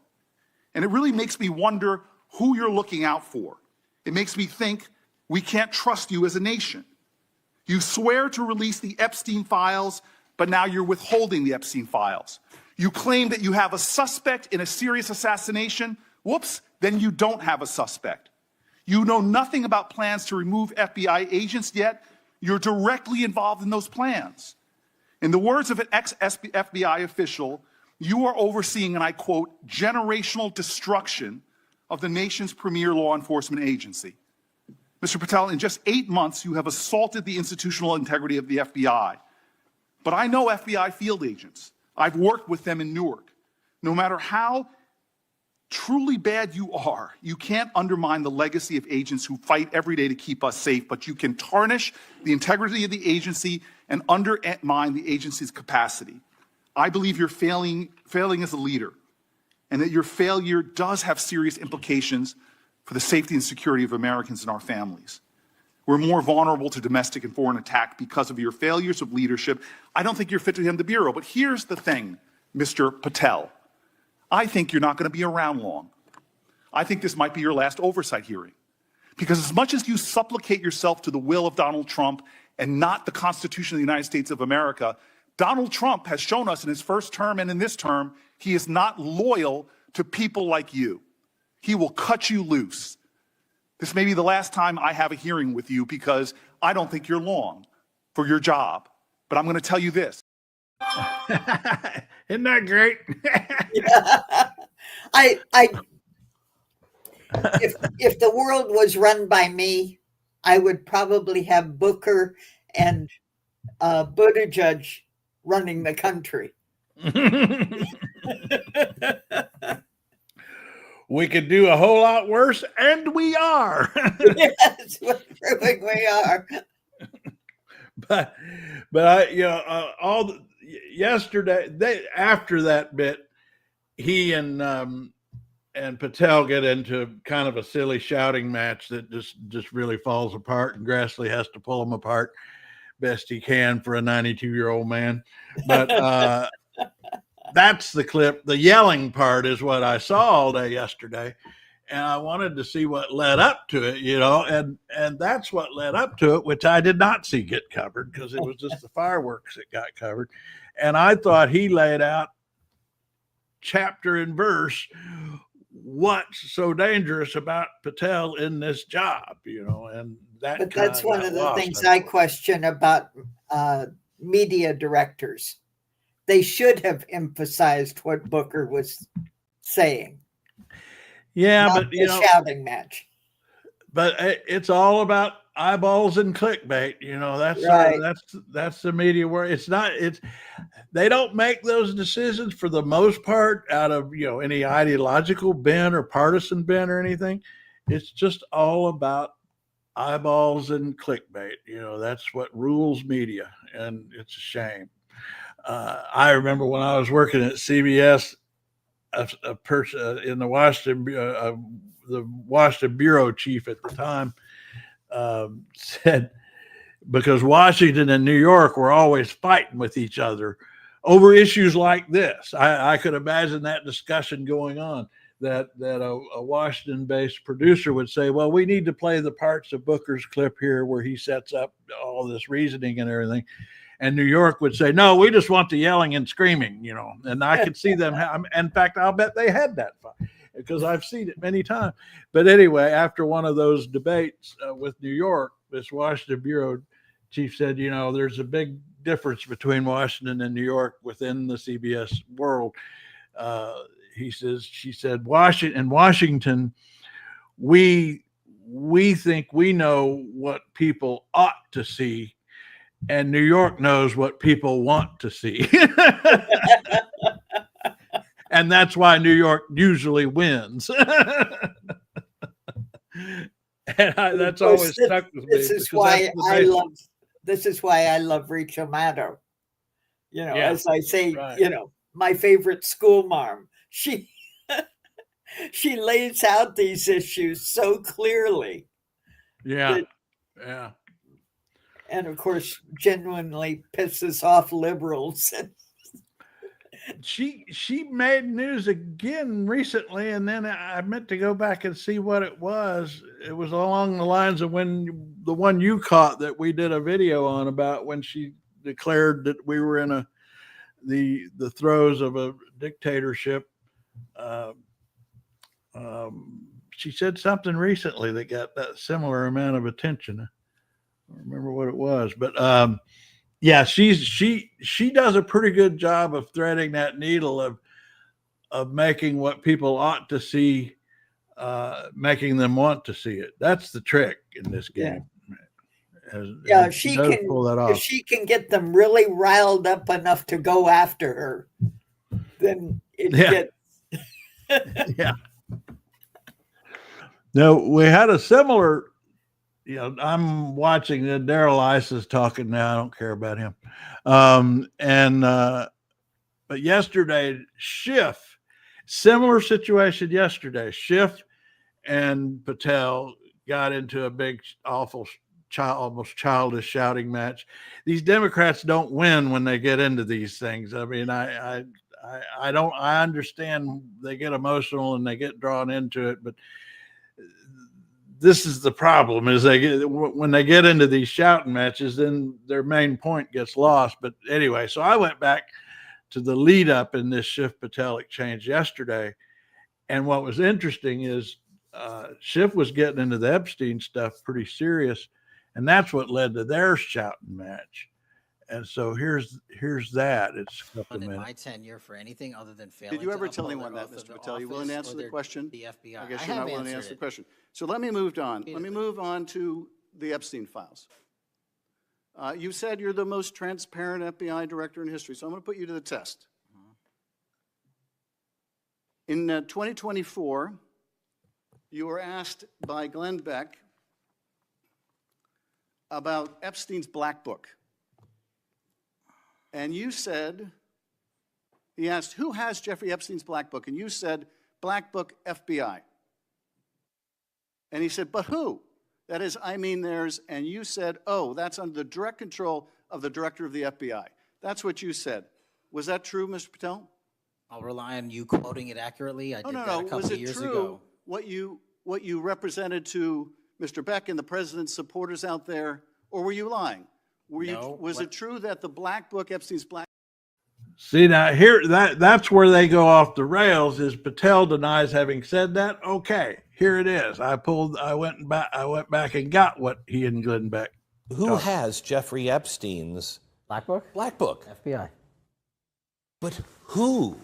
[SPEAKER 5] And it really makes me wonder who you're looking out for. It makes me think we can't trust you as a nation. You swear to release the Epstein files, but now you're withholding the Epstein files. You claim that you have a suspect in a serious assassination. Whoops, then you don't have a suspect. You know nothing about plans to remove FBI agents, yet you're directly involved in those plans. In the words of an ex-FBI official, you are overseeing, and I quote, generational destruction of the nation's premier law enforcement agency. Mr. Patel, in just 8 months, you have assaulted the institutional integrity of the FBI. But I know FBI field agents. I've worked with them in Newark. No matter how truly bad you are, you can't undermine the legacy of agents who fight every day to keep us safe, but you can tarnish the integrity of the agency and undermine the agency's capacity. I believe you're failing as a leader, and that your failure does have serious implications for the safety and security of Americans and our families. We're more vulnerable to domestic and foreign attack because of your failures of leadership. I don't think you're fit to hand the Bureau, but here's the thing, Mr. Patel. I think you're not going to be around long. I think this might be your last oversight hearing. Because as much as you supplicate yourself to the will of Donald Trump and not the Constitution of the United States of America, Donald Trump has shown us in his first term and in this term, he is not loyal to people like you. He will cut you loose. This may be the last time I have a hearing with you because I don't think you're long for your job. But I'm going to tell you this.
[SPEAKER 2] Isn't that great?
[SPEAKER 3] If the world was run by me, I would probably have Booker and Buttigieg running the country.
[SPEAKER 2] We could do a whole lot worse, and we are.
[SPEAKER 3] Yes, we're proving we are.
[SPEAKER 2] but I, yesterday, after that bit, he and Patel get into kind of a silly shouting match that just really falls apart, and Grassley has to pull them apart best he can for a 92-year-old man. But that's the clip. The yelling part is what I saw all day yesterday. and I wanted to see what led up to it, and that's what led up to it, which I did not see get covered because it was just the fireworks that got covered. And I thought he laid out chapter and verse what's so dangerous about Patel in this job, and that.
[SPEAKER 3] But that's one of the things I question about media directors. They should have emphasized what Booker was saying.
[SPEAKER 2] Yeah,
[SPEAKER 3] but the shouting match.
[SPEAKER 2] But it's all about eyeballs and clickbait. That's
[SPEAKER 3] right.
[SPEAKER 2] That's the media where they don't make those decisions for the most part out of any ideological bent or partisan bent or anything. It's just all about eyeballs and clickbait. That's what rules media, and it's a shame. I remember when I was working at CBS, a person in the Washington bureau chief at the time said, because Washington and New York were always fighting with each other over issues like this. I could imagine that discussion going on, that a Washington-based producer would say, well, we need to play the parts of Booker's clip here where he sets up all this reasoning and everything. And New York would say, no, we just want the yelling and screaming, and I could see them. In fact, I'll bet they had that fight because I've seen it many times. But anyway, after one of those debates with New York, this Washington bureau chief said, there's a big difference between Washington and New York within the CBS world. She said, in Washington, we think we know what people ought to see, and New York knows what people want to see. And that's why New York usually wins. And that's always stuck with me.
[SPEAKER 3] This is why I love Rachel Maddow. As I say,
[SPEAKER 2] right.
[SPEAKER 3] My favorite school mom. She lays out these issues so clearly.
[SPEAKER 2] Yeah.
[SPEAKER 3] And of course, genuinely pisses off liberals.
[SPEAKER 2] She made news again recently, and then I meant to go back and see what it was. It was along the lines of the one you caught that we did a video on about when she declared that we were in the throes of a dictatorship. She said something recently that got that similar amount of attention. I don't remember what it was, but yeah, she does a pretty good job of threading that needle of making what people ought to see, making them want to see it. That's the trick in this game.
[SPEAKER 3] Yeah, she can pull that off. If she can get them really riled up enough to go after her, then it gets.
[SPEAKER 2] Yeah. No, we had a similar. I'm watching Daryl Ice is talking now. I don't care about him. But yesterday, Schiff, similar situation yesterday. Schiff and Patel got into a big, awful, almost childish shouting match. These Democrats don't win when they get into these things. I mean, I understand they get emotional and they get drawn into it, but this is the problem: is when they get into these shouting matches, then their main point gets lost. But anyway, so I went back to the lead up in this Schiff Patel exchange yesterday, and what was interesting is Schiff was getting into the Epstein stuff pretty serious, and that's what led to their shouting match. And so here's that. It's
[SPEAKER 10] in my tenure for anything other than failing.
[SPEAKER 12] Did you ever tell anyone that, Mr. Patel? You willing to answer the question?
[SPEAKER 10] The FBI.
[SPEAKER 12] I guess you're not willing to answer the question. So let me move on. Let me move on to the Epstein files. You said you're the most transparent FBI director in history, so I'm going to put you to the test. In 2024, you were asked by Glenn Beck about Epstein's Black Book. And you said, he asked, who has Jeffrey Epstein's Black Book? And you said, Black Book, FBI. And he said, but who? That is, I mean theirs. And you said, oh, that's under the direct control of the director of the FBI. That's what you said. Was that true, Mr. Patel?
[SPEAKER 10] I'll rely on you quoting it accurately. I did that a couple of years ago.
[SPEAKER 12] what you represented to Mr. Beck and the president's supporters out there, or were you lying? Was it true that the Black Book, Epstein's Black?
[SPEAKER 2] See, now here, that's where they go off the rails. Is Patel denies having said that? Okay, here it is. I went back and got what he and Glenn Beck.
[SPEAKER 13] Who has Jeffrey Epstein's
[SPEAKER 14] Black Book?
[SPEAKER 13] Black Book?
[SPEAKER 14] FBI.
[SPEAKER 13] But who?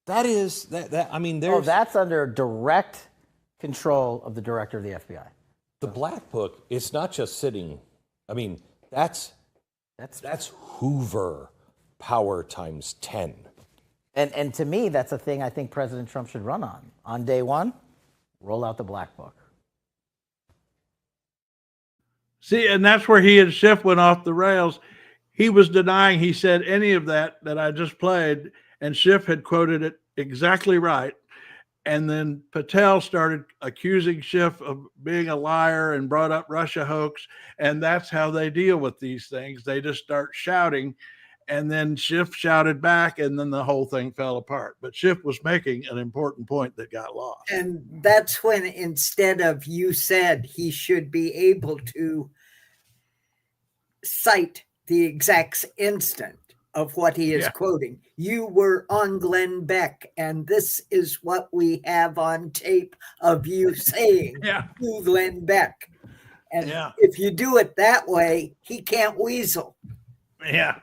[SPEAKER 13] That is that. I mean, there's
[SPEAKER 14] that's under direct control of the director of the FBI.
[SPEAKER 13] The Black Book. It's not just sitting. I mean, that's Hoover power times 10.
[SPEAKER 14] And to me, that's a thing I think President Trump should run on. On day one, roll out the Black Book.
[SPEAKER 2] See, and that's where he and Schiff went off the rails. He was denying he said any of that I just played, and Schiff had quoted it exactly right. And then Patel started accusing Schiff of being a liar and brought up Russia hoax. And that's how they deal with these things. They just start shouting, and then Schiff shouted back, and then the whole thing fell apart. But Schiff was making an important point that got lost.
[SPEAKER 3] And that's when, instead of you said, he should be able to cite the exact instant of what he is quoting. You were on Glenn Beck, and this is what we have on tape of you saying to Glenn Beck. And if you do it that way, he can't weasel.
[SPEAKER 2] Yeah.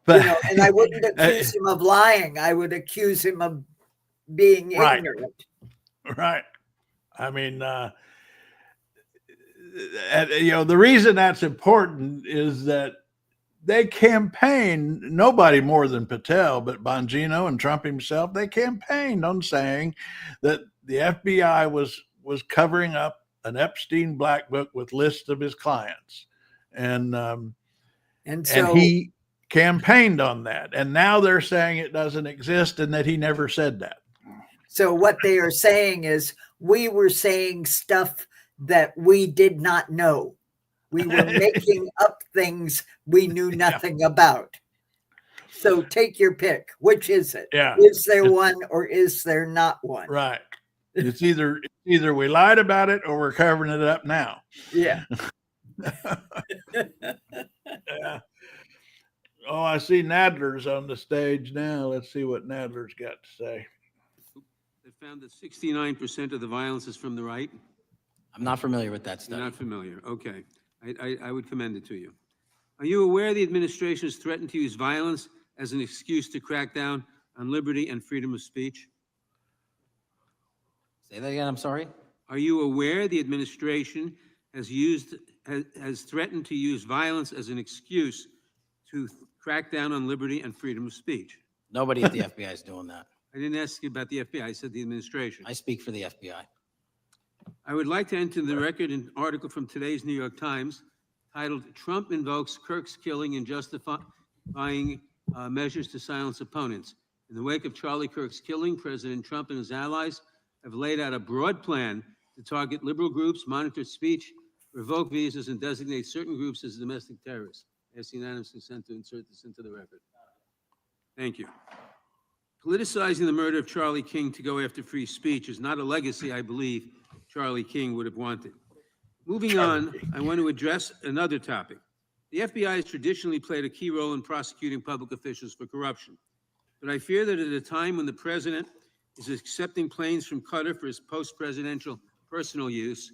[SPEAKER 3] But and I wouldn't accuse him of lying. I would accuse him of being ignorant.
[SPEAKER 2] Right. I mean, the reason that's important is that they campaigned, nobody more than Patel, but Bongino and Trump himself, they campaigned on saying that the FBI was covering up an Epstein Black Book with lists of his clients. And he campaigned on that. And now they're saying it doesn't exist and that he never said that.
[SPEAKER 3] So what they are saying is we were saying stuff that we did not know. We were making up things we knew nothing about. So take your pick. Which is it?
[SPEAKER 2] Yeah.
[SPEAKER 3] Is there one or is there not one?
[SPEAKER 2] Right. It's either we lied about it or we're covering it up now.
[SPEAKER 3] Yeah.
[SPEAKER 2] Yeah. Oh, I see Nadler's on the stage now. Let's see what Nadler's got to say.
[SPEAKER 15] They found that 69% of the violence is from the right.
[SPEAKER 14] I'm not familiar with that study.
[SPEAKER 15] You're not familiar. Okay. I would commend it to you. Are you aware the administration has threatened to use violence as an excuse to crack down on liberty and freedom of speech?
[SPEAKER 14] Say that again, I'm sorry?
[SPEAKER 15] Are you aware the administration has threatened to use violence as an excuse to crack down on liberty and freedom of speech?
[SPEAKER 14] Nobody at the FBI is doing that.
[SPEAKER 15] I didn't ask you about the FBI. I said the administration.
[SPEAKER 14] I speak for the FBI.
[SPEAKER 15] I would like to enter the record an article from today's New York Times titled "Trump Invokes Kirk's Killing and Justifying Measures to Silence Opponents." In the wake of Charlie Kirk's killing, President Trump and his allies have laid out a broad plan to target liberal groups, monitor speech, revoke visas, and designate certain groups as domestic terrorists. I ask unanimous consent to insert this into the record. Thank you. Politicizing the murder of Charlie King to go after free speech is not a legacy I believe Charlie King would have wanted. Moving on, I want to address another topic. The FBI has traditionally played a key role in prosecuting public officials for corruption. But I fear that at a time when the president is accepting planes from Qatar for his post-presidential personal use,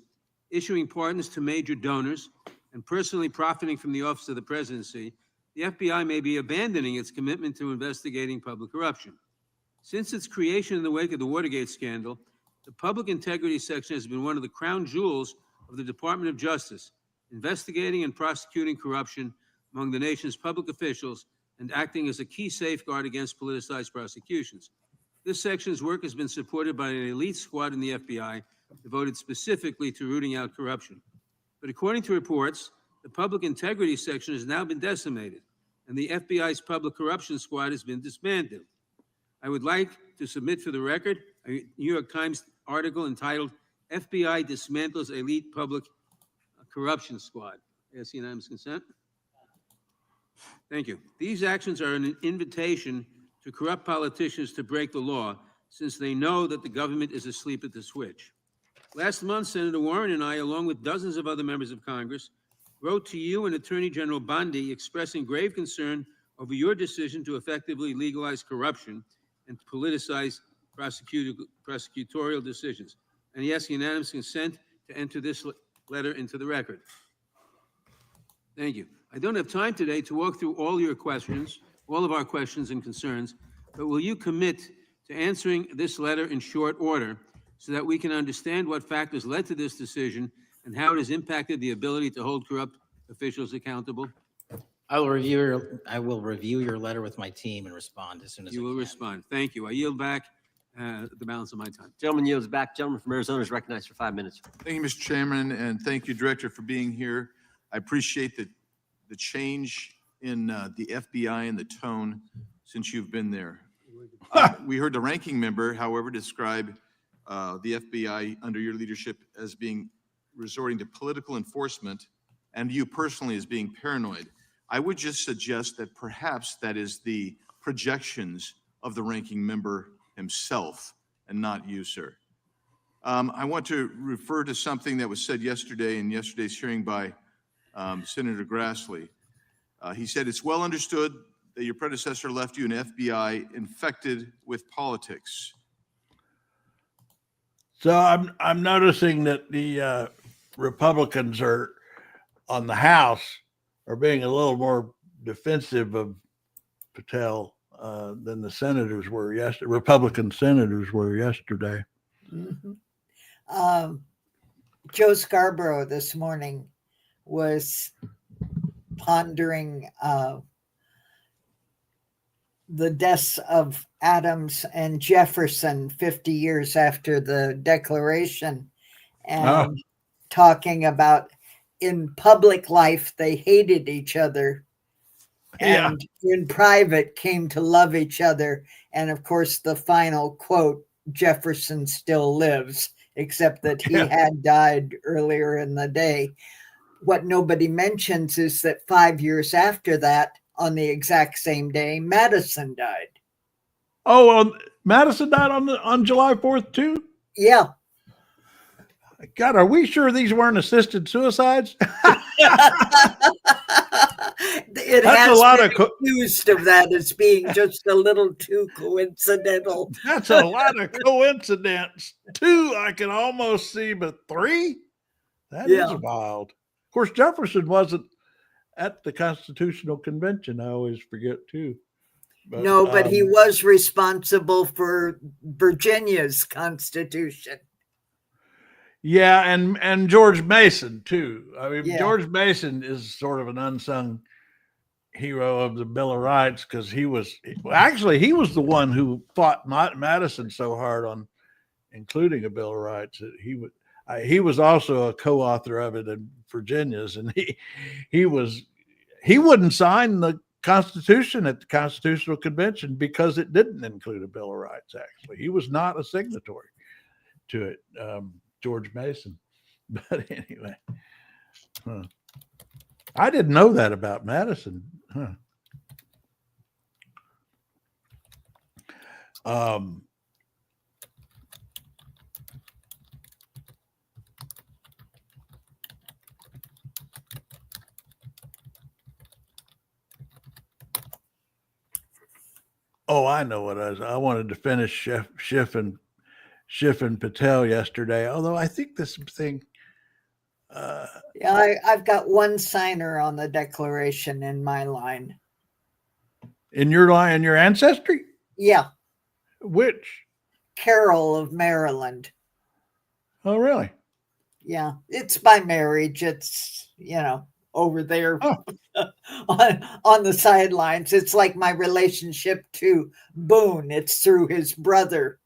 [SPEAKER 15] issuing pardons to major donors, and personally profiting from the office of the presidency, the FBI may be abandoning its commitment to investigating public corruption. Since its creation in the wake of the Watergate scandal, the Public Integrity Section has been one of the crown jewels of the Department of Justice, investigating and prosecuting corruption among the nation's public officials and acting as a key safeguard against politicized prosecutions. This section's work has been supported by an elite squad in the FBI devoted specifically to rooting out corruption. But according to reports, the Public Integrity Section has now been decimated, and the FBI's Public Corruption Squad has been disbanded. I would like to submit for the record a New York Times article entitled "FBI Dismantles Elite Public Corruption Squad." Ask unanimous consent. Thank you. These actions are an invitation to corrupt politicians to break the law, since they know that the government is asleep at the switch. Last month, Senator Warren and I, along with dozens of other members of Congress, wrote to you and Attorney General Bondi expressing grave concern over your decision to effectively legalize corruption and politicize prosecutorial decisions. And he asks unanimous consent to enter this letter into the record. Thank you. I don't have time today to walk through all your questions, all of our questions and concerns, but will you commit to answering this letter in short order so that we can understand what factors led to this decision and how it has impacted the ability to hold corrupt officials accountable?
[SPEAKER 14] I will review your letter with my team and respond as soon as
[SPEAKER 15] you will respond. Thank you. I yield back the balance of my time.
[SPEAKER 4] Gentleman yields back. Gentleman from Arizona is recognized for 5 minutes.
[SPEAKER 16] Thank you, Mr. Chairman, and thank you, Director, for being here. I appreciate the change in the FBI and the tone since you've been there. We heard the ranking member, however, describe the FBI under your leadership as being resorting to political enforcement and you personally as being paranoid. I would just suggest that perhaps that is the projections of the ranking member himself and not you, sir. I want to refer to something that was said yesterday in yesterday's hearing by Senator Grassley. He said, it's well understood that your predecessor left you an FBI infected with politics.
[SPEAKER 2] So I'm noticing that the Republicans are on the House are being a little more defensive of Patel than the senators were yesterday. Republican senators were yesterday.
[SPEAKER 3] Mm-hmm. Joe Scarborough this morning was pondering the deaths of Adams and Jefferson 50 years after the Declaration, and talking about in public life they hated each other and in private came to love each other. And of course the final quote, Jefferson still lives, except that he had died earlier in the day. What nobody mentions is that 5 years after that, on the exact same day, Madison died.
[SPEAKER 2] Oh, well, Madison died on July 4th too?
[SPEAKER 3] Yeah.
[SPEAKER 2] God, are we sure these weren't assisted suicides?
[SPEAKER 3] It
[SPEAKER 2] That's
[SPEAKER 3] has
[SPEAKER 2] a lot
[SPEAKER 3] been
[SPEAKER 2] of
[SPEAKER 3] accused of that as being just a little too coincidental.
[SPEAKER 2] That's a lot of coincidence. 2, I can almost see, but 3? That is wild. Of course, Jefferson wasn't at the Constitutional Convention. I always forget too. But,
[SPEAKER 3] no, but he was responsible for Virginia's Constitution.
[SPEAKER 2] Yeah, and George Mason too. I mean,
[SPEAKER 3] Yeah.
[SPEAKER 2] George Mason is sort of an unsung hero of the Bill of Rights because he was the one who fought Madison so hard on including a Bill of Rights that he was also a co-author of it in Virginia's, and he wouldn't sign the Constitution at the Constitutional Convention because it didn't include a Bill of Rights. Actually, he was not a signatory to it. George Mason. But anyway, I didn't know that about Madison. Oh, I know what I wanted to finish Schiff and Patel yesterday, although I think this thing.
[SPEAKER 3] I've got one signer on the Declaration in my line.
[SPEAKER 2] In your line, in your ancestry?
[SPEAKER 3] Yeah.
[SPEAKER 2] Which? Carroll
[SPEAKER 3] of Maryland.
[SPEAKER 2] Oh, really?
[SPEAKER 3] Yeah. It's by marriage. It's, over there on the sidelines. It's like my relationship to Boone. It's through his brother.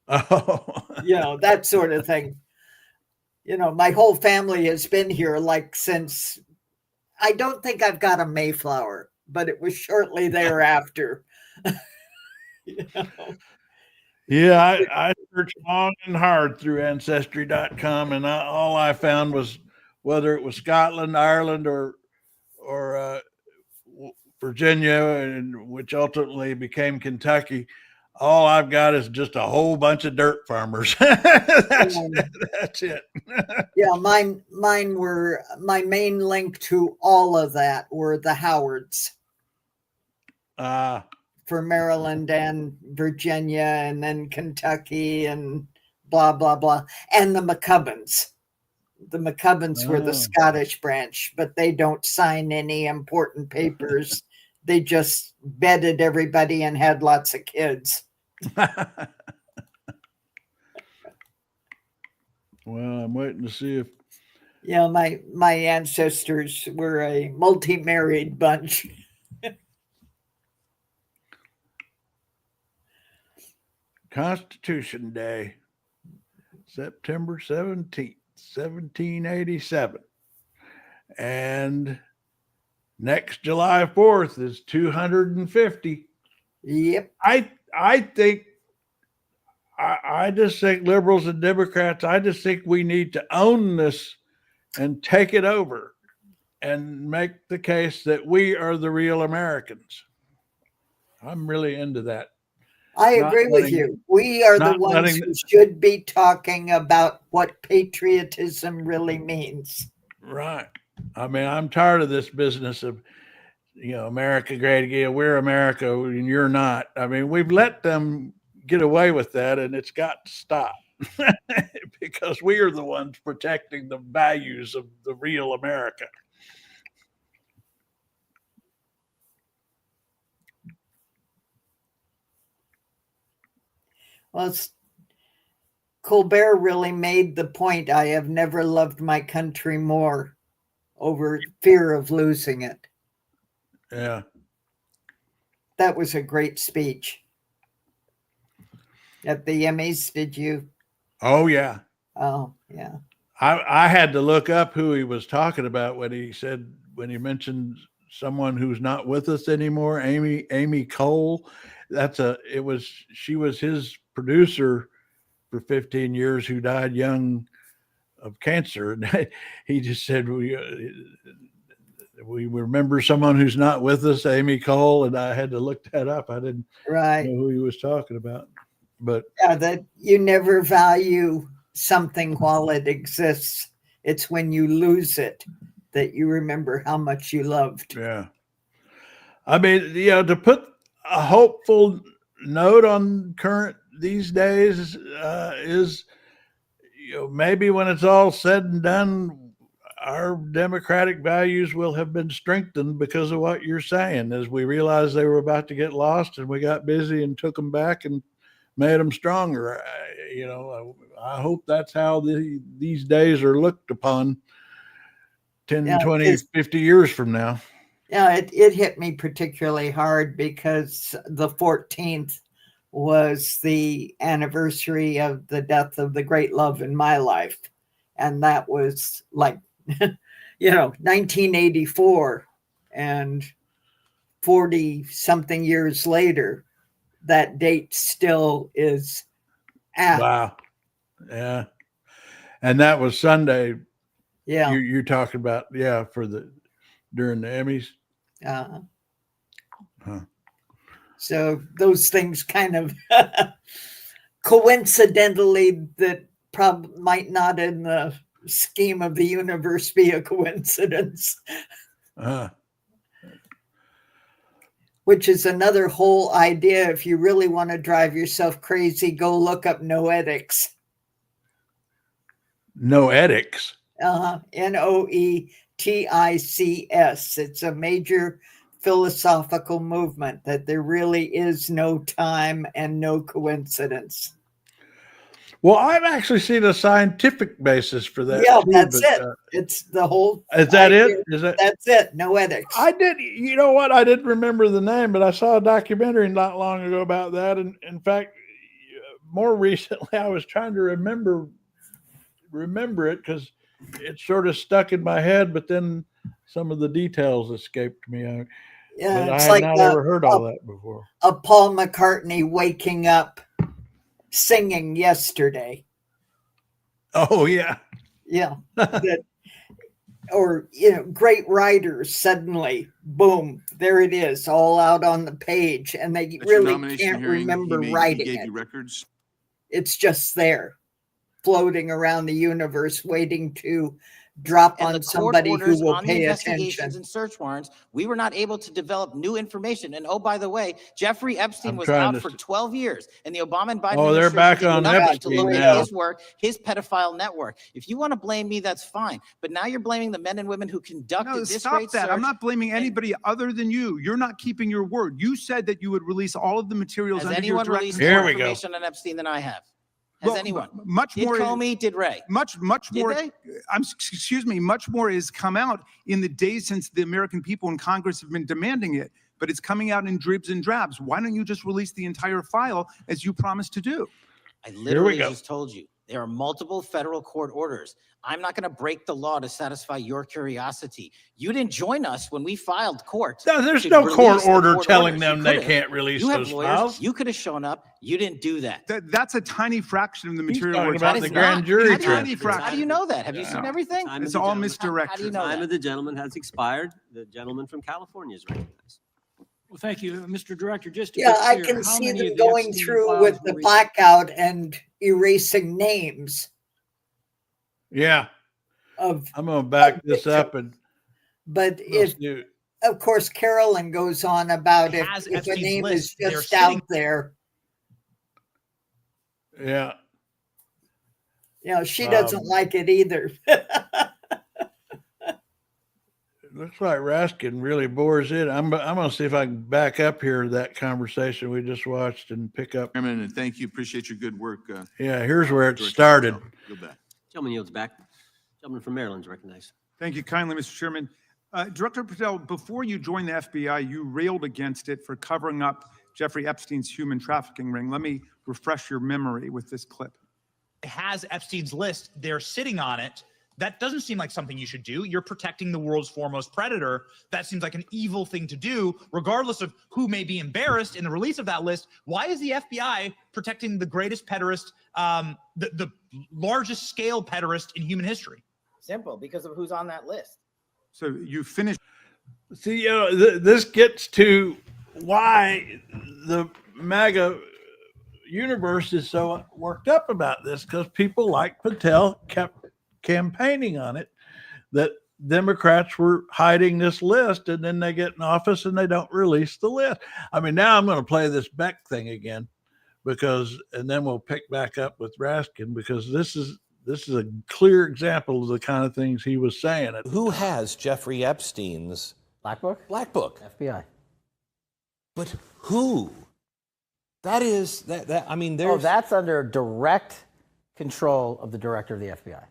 [SPEAKER 2] Oh,
[SPEAKER 3] that sort of thing. My whole family has been here since, I don't think I've got a Mayflower, but it was shortly thereafter.
[SPEAKER 2] Yeah, I searched long and hard through Ancestry.com, and all I found was whether it was Scotland, Ireland, or Virginia, and which ultimately became Kentucky. All I've got is just a whole bunch of dirt farmers. That's it.
[SPEAKER 3] Yeah, mine were my main link to all of that were the Howards for Maryland and Virginia, and then Kentucky and blah blah blah, and the McCubbins. The McCubbins were the Scottish branch, but they don't sign any important papers. They just bedded everybody and had lots of kids.
[SPEAKER 2] Well, I'm waiting to see if.
[SPEAKER 3] Yeah, my ancestors were a multi-married bunch.
[SPEAKER 2] Constitution Day, September 17th, 1787. And next July 4th is 250.
[SPEAKER 3] Yep.
[SPEAKER 2] I think I just think liberals and Democrats, I just think we need to own this and take it over and make the case that we are the real Americans. I'm really into that.
[SPEAKER 3] I agree with you. We are the ones who should be talking about what patriotism really means.
[SPEAKER 2] Right. I mean, I'm tired of this business of, America great again. We're America and you're not. I mean, we've let them get away with that, and it's got to stop because we are the ones protecting the values of the real America.
[SPEAKER 3] Well, Colbert really made the point, I have never loved my country more, over fear of losing it.
[SPEAKER 2] Yeah.
[SPEAKER 3] That was a great speech. At the Emmys, did you?
[SPEAKER 2] Oh, yeah.
[SPEAKER 3] Oh, yeah.
[SPEAKER 2] I had to look up who he was talking about when he mentioned someone who's not with us anymore, Amy Cole. She was his producer for 15 years who died young of cancer. And he just said, we remember someone who's not with us, Amy Cole. And I had to look that up. I didn't know who he was talking about, but
[SPEAKER 3] yeah, that you never value something while it exists. It's when you lose it that you remember how much you loved.
[SPEAKER 2] Yeah. I mean, to put a hopeful note on current these days is, maybe when it's all said and done, our democratic values will have been strengthened because of what you're saying, as we realized they were about to get lost and we got busy and took them back and made them stronger. I hope that's how these days are looked upon 10, 20, 50 years from now.
[SPEAKER 3] Yeah, it hit me particularly hard because the 14th was the anniversary of the death of the great love in my life. And that was like, 1984, and 40 something years later, that date still is
[SPEAKER 2] Wow. Yeah. And that was Sunday.
[SPEAKER 3] Yeah.
[SPEAKER 2] You're talking about, during the Emmys.
[SPEAKER 3] So those things kind of coincidentally, that might not in the scheme of the universe be a coincidence. Which is another whole idea. If you really want to drive yourself crazy, go look up noetics.
[SPEAKER 2] Noetics?
[SPEAKER 3] Noetics. It's a major philosophical movement that there really is no time and no coincidence.
[SPEAKER 2] Well, I've actually seen a scientific basis for that.
[SPEAKER 3] Yeah, that's it. It's the whole.
[SPEAKER 2] Is that it?
[SPEAKER 3] That's it. Noetics.
[SPEAKER 2] I did. You know what? I didn't remember the name, but I saw a documentary not long ago about that. And in fact, more recently, I was trying to remember it because it sort of stuck in my head, but then some of the details escaped me.
[SPEAKER 3] Yeah,
[SPEAKER 2] but
[SPEAKER 3] it's
[SPEAKER 2] I had not ever heard all that before.
[SPEAKER 3] A Paul McCartney waking up singing yesterday.
[SPEAKER 2] Oh, yeah.
[SPEAKER 3] Yeah. or great writers suddenly, boom, there it is, all out on the page, and they
[SPEAKER 16] At your
[SPEAKER 3] really
[SPEAKER 16] nomination
[SPEAKER 3] can't
[SPEAKER 16] hearing,
[SPEAKER 3] remember
[SPEAKER 16] he
[SPEAKER 3] writing
[SPEAKER 16] gave
[SPEAKER 3] it.
[SPEAKER 16] you records.
[SPEAKER 3] It's just there, floating around the universe, waiting to drop
[SPEAKER 14] And
[SPEAKER 3] on
[SPEAKER 14] the court
[SPEAKER 3] somebody who
[SPEAKER 14] orders
[SPEAKER 3] will
[SPEAKER 14] on the
[SPEAKER 3] pay
[SPEAKER 14] investigations
[SPEAKER 3] attention.
[SPEAKER 14] and search warrants, we were not able to develop new information. And oh, by the way, Jeffrey Epstein
[SPEAKER 2] I'm
[SPEAKER 14] was
[SPEAKER 2] trying
[SPEAKER 14] out
[SPEAKER 2] to
[SPEAKER 14] for
[SPEAKER 2] s-
[SPEAKER 14] 12 years, and the Obama and Biden
[SPEAKER 2] Oh, they're
[SPEAKER 14] administration
[SPEAKER 2] back
[SPEAKER 14] did
[SPEAKER 2] on
[SPEAKER 14] nothing to
[SPEAKER 2] Epstein
[SPEAKER 14] look
[SPEAKER 2] now.
[SPEAKER 14] at his work, his pedophile network. If you want to blame me, that's fine. But now you're blaming the men and women who conducted
[SPEAKER 5] No,
[SPEAKER 14] this
[SPEAKER 5] stop
[SPEAKER 14] great
[SPEAKER 5] that.
[SPEAKER 14] search.
[SPEAKER 5] I'm not blaming anybody other than you. You're not keeping your word. You said that you would release all of the materials
[SPEAKER 14] Has
[SPEAKER 5] under your
[SPEAKER 14] anyone
[SPEAKER 5] direct
[SPEAKER 14] released
[SPEAKER 5] control.
[SPEAKER 14] more information on Epstein than I have? Has
[SPEAKER 5] Well,
[SPEAKER 14] anyone?
[SPEAKER 5] Much
[SPEAKER 14] Did
[SPEAKER 5] more.
[SPEAKER 14] Comey, did Ray?
[SPEAKER 5] Much
[SPEAKER 14] Did
[SPEAKER 5] more.
[SPEAKER 14] they?
[SPEAKER 5] Excuse me. Much more has come out in the days since the American people in Congress have been demanding it. But it's coming out in dribs and drabs. Why don't you just release the entire file as you promised to do?
[SPEAKER 14] I literally just told you there are multiple federal court orders. I'm not going to break the law to satisfy your curiosity. You didn't join us when we filed court.
[SPEAKER 2] No, there's
[SPEAKER 14] to
[SPEAKER 2] no
[SPEAKER 14] release
[SPEAKER 2] court
[SPEAKER 14] the
[SPEAKER 2] order
[SPEAKER 14] court
[SPEAKER 2] telling
[SPEAKER 14] orders. You
[SPEAKER 2] them they
[SPEAKER 14] could've.
[SPEAKER 2] can't release
[SPEAKER 14] You have
[SPEAKER 2] those
[SPEAKER 14] lawyers.
[SPEAKER 2] files.
[SPEAKER 14] You could have shown up. You didn't do that.
[SPEAKER 5] That's a tiny fraction of the material
[SPEAKER 2] talking
[SPEAKER 5] we're
[SPEAKER 2] about
[SPEAKER 5] talking
[SPEAKER 2] the
[SPEAKER 5] about.
[SPEAKER 2] grand jury
[SPEAKER 5] It's a tiny
[SPEAKER 2] transcript.
[SPEAKER 5] fraction.
[SPEAKER 14] How do you know that? Have you seen everything?
[SPEAKER 5] It's all misdirected.
[SPEAKER 14] How do you know
[SPEAKER 4] Time
[SPEAKER 14] that?
[SPEAKER 4] of the gentleman has expired. The gentleman from California is recognized.
[SPEAKER 17] Well, thank you, Mr. Director. Just to
[SPEAKER 3] Yeah,
[SPEAKER 17] be
[SPEAKER 3] I
[SPEAKER 17] clear,
[SPEAKER 3] can
[SPEAKER 17] how
[SPEAKER 3] see
[SPEAKER 17] many
[SPEAKER 3] them
[SPEAKER 17] of the
[SPEAKER 3] going
[SPEAKER 17] Epstein
[SPEAKER 3] through
[SPEAKER 17] files
[SPEAKER 3] with
[SPEAKER 17] were
[SPEAKER 3] the
[SPEAKER 17] re-
[SPEAKER 3] blackout and erasing names
[SPEAKER 2] Yeah,
[SPEAKER 3] of.
[SPEAKER 2] I'm going to back this up and
[SPEAKER 3] But
[SPEAKER 2] let's
[SPEAKER 3] if,
[SPEAKER 2] do.
[SPEAKER 3] of course, Carolyn goes on about if a
[SPEAKER 18] Epstein's
[SPEAKER 3] name
[SPEAKER 18] list.
[SPEAKER 3] is
[SPEAKER 18] They're
[SPEAKER 3] just
[SPEAKER 18] sitting-
[SPEAKER 3] out there,
[SPEAKER 2] Yeah.
[SPEAKER 3] she doesn't like it either.
[SPEAKER 2] Looks like Raskin really bores in. I'm going to see if I can back up here that conversation we just watched and pick up.
[SPEAKER 16] Chairman, and thank you. Appreciate your good work.
[SPEAKER 2] Yeah, here's where it
[SPEAKER 16] Director
[SPEAKER 2] started.
[SPEAKER 16] Patel. Go back.
[SPEAKER 4] Gentleman yields back. Gentleman from Maryland is recognized.
[SPEAKER 5] Thank you kindly, Mr. Chairman. Director Patel, before you joined the FBI, you railed against it for covering up Jeffrey Epstein's human trafficking ring. Let me refresh your memory with this clip.
[SPEAKER 18] Has Epstein's list. They're sitting on it. That doesn't seem like something you should do. You're protecting the world's foremost predator. That seems like an evil thing to do, regardless of who may be embarrassed in the release of that list. Why is the FBI protecting the greatest pederast, the largest scale pederast in human history?
[SPEAKER 14] Simple, because of who's on that list.
[SPEAKER 5] So you finished.
[SPEAKER 2] See, this gets to why the MAGA universe is so worked up about this, because people like Patel kept campaigning on it, that Democrats were hiding this list, and then they get in office and they don't release the list. I mean, now I'm going to play this Beck thing again, and then we'll pick back up with Raskin, because this is a clear example of the kind of things he was saying.
[SPEAKER 13] Who has Jeffrey Epstein's
[SPEAKER 14] Black Book?
[SPEAKER 13] Black Book?
[SPEAKER 14] FBI.
[SPEAKER 13] But who? That is I mean,
[SPEAKER 14] Oh, that's under direct control of the director of the FBI.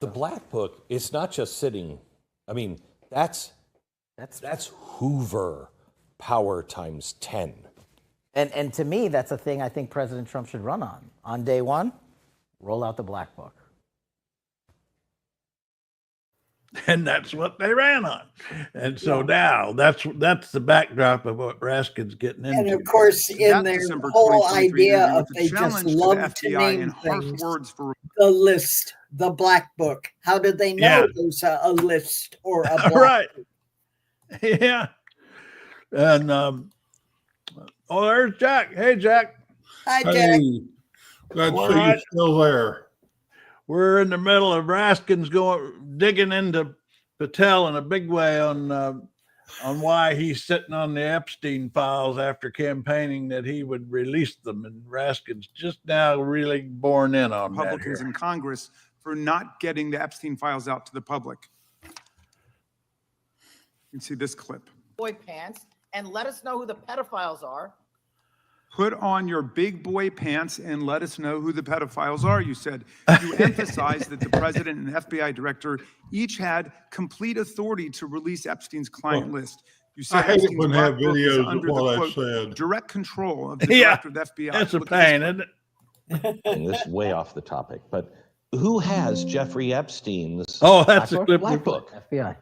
[SPEAKER 13] the Black Book. It's not just sitting. I mean, that's Hoover power times 10.
[SPEAKER 14] And to me, that's a thing I think President Trump should run on. On day one, roll out the Black Book.
[SPEAKER 2] And that's what they ran on. And so now that's the backdrop of what Raskin's getting into.
[SPEAKER 3] And of course, in
[SPEAKER 5] That
[SPEAKER 3] their
[SPEAKER 5] December
[SPEAKER 3] whole
[SPEAKER 5] 2023
[SPEAKER 3] idea
[SPEAKER 5] interview
[SPEAKER 3] of
[SPEAKER 5] with the
[SPEAKER 3] they just
[SPEAKER 5] challenge to the
[SPEAKER 3] love to
[SPEAKER 5] FBI
[SPEAKER 3] name
[SPEAKER 5] in harsh
[SPEAKER 3] things,
[SPEAKER 5] words for
[SPEAKER 3] the list, the Black Book. How did they know
[SPEAKER 2] Yeah.
[SPEAKER 3] there's a list or a Black
[SPEAKER 2] Right.
[SPEAKER 3] Book?
[SPEAKER 2] Yeah. And there's Jack. Hey, Jack.
[SPEAKER 3] Hi, Jack.
[SPEAKER 2] Glad
[SPEAKER 19] to see you're
[SPEAKER 2] still there. We're in the middle of Raskin's digging into Patel in a big way on why he's sitting on the Epstein files after campaigning that he would release them, and Raskin's just now really born in on that
[SPEAKER 5] Republicans
[SPEAKER 2] here.
[SPEAKER 5] in Congress for not getting the Epstein files out to the public. You can see this clip.
[SPEAKER 14] Boy pants, and let us know who the pedophiles are.
[SPEAKER 5] Put on your big boy pants and let us know who the pedophiles are, you said. You emphasized that the president and FBI director each had complete authority to release Epstein's client list. You said
[SPEAKER 19] I hate it
[SPEAKER 5] Epstein's
[SPEAKER 19] when they have
[SPEAKER 5] Black Book is
[SPEAKER 19] videos of
[SPEAKER 5] under the,
[SPEAKER 19] what I
[SPEAKER 5] quote,
[SPEAKER 19] said.
[SPEAKER 5] direct control of the
[SPEAKER 2] Yeah,
[SPEAKER 5] director of the FBI.
[SPEAKER 2] that's a
[SPEAKER 5] Look at this
[SPEAKER 2] pain,
[SPEAKER 5] clip.
[SPEAKER 2] isn't it?
[SPEAKER 13] And this is way off the topic, but who has Jeffrey Epstein's
[SPEAKER 2] Oh, that's the
[SPEAKER 14] Black
[SPEAKER 2] clip.
[SPEAKER 13] Black Book?
[SPEAKER 14] FBI.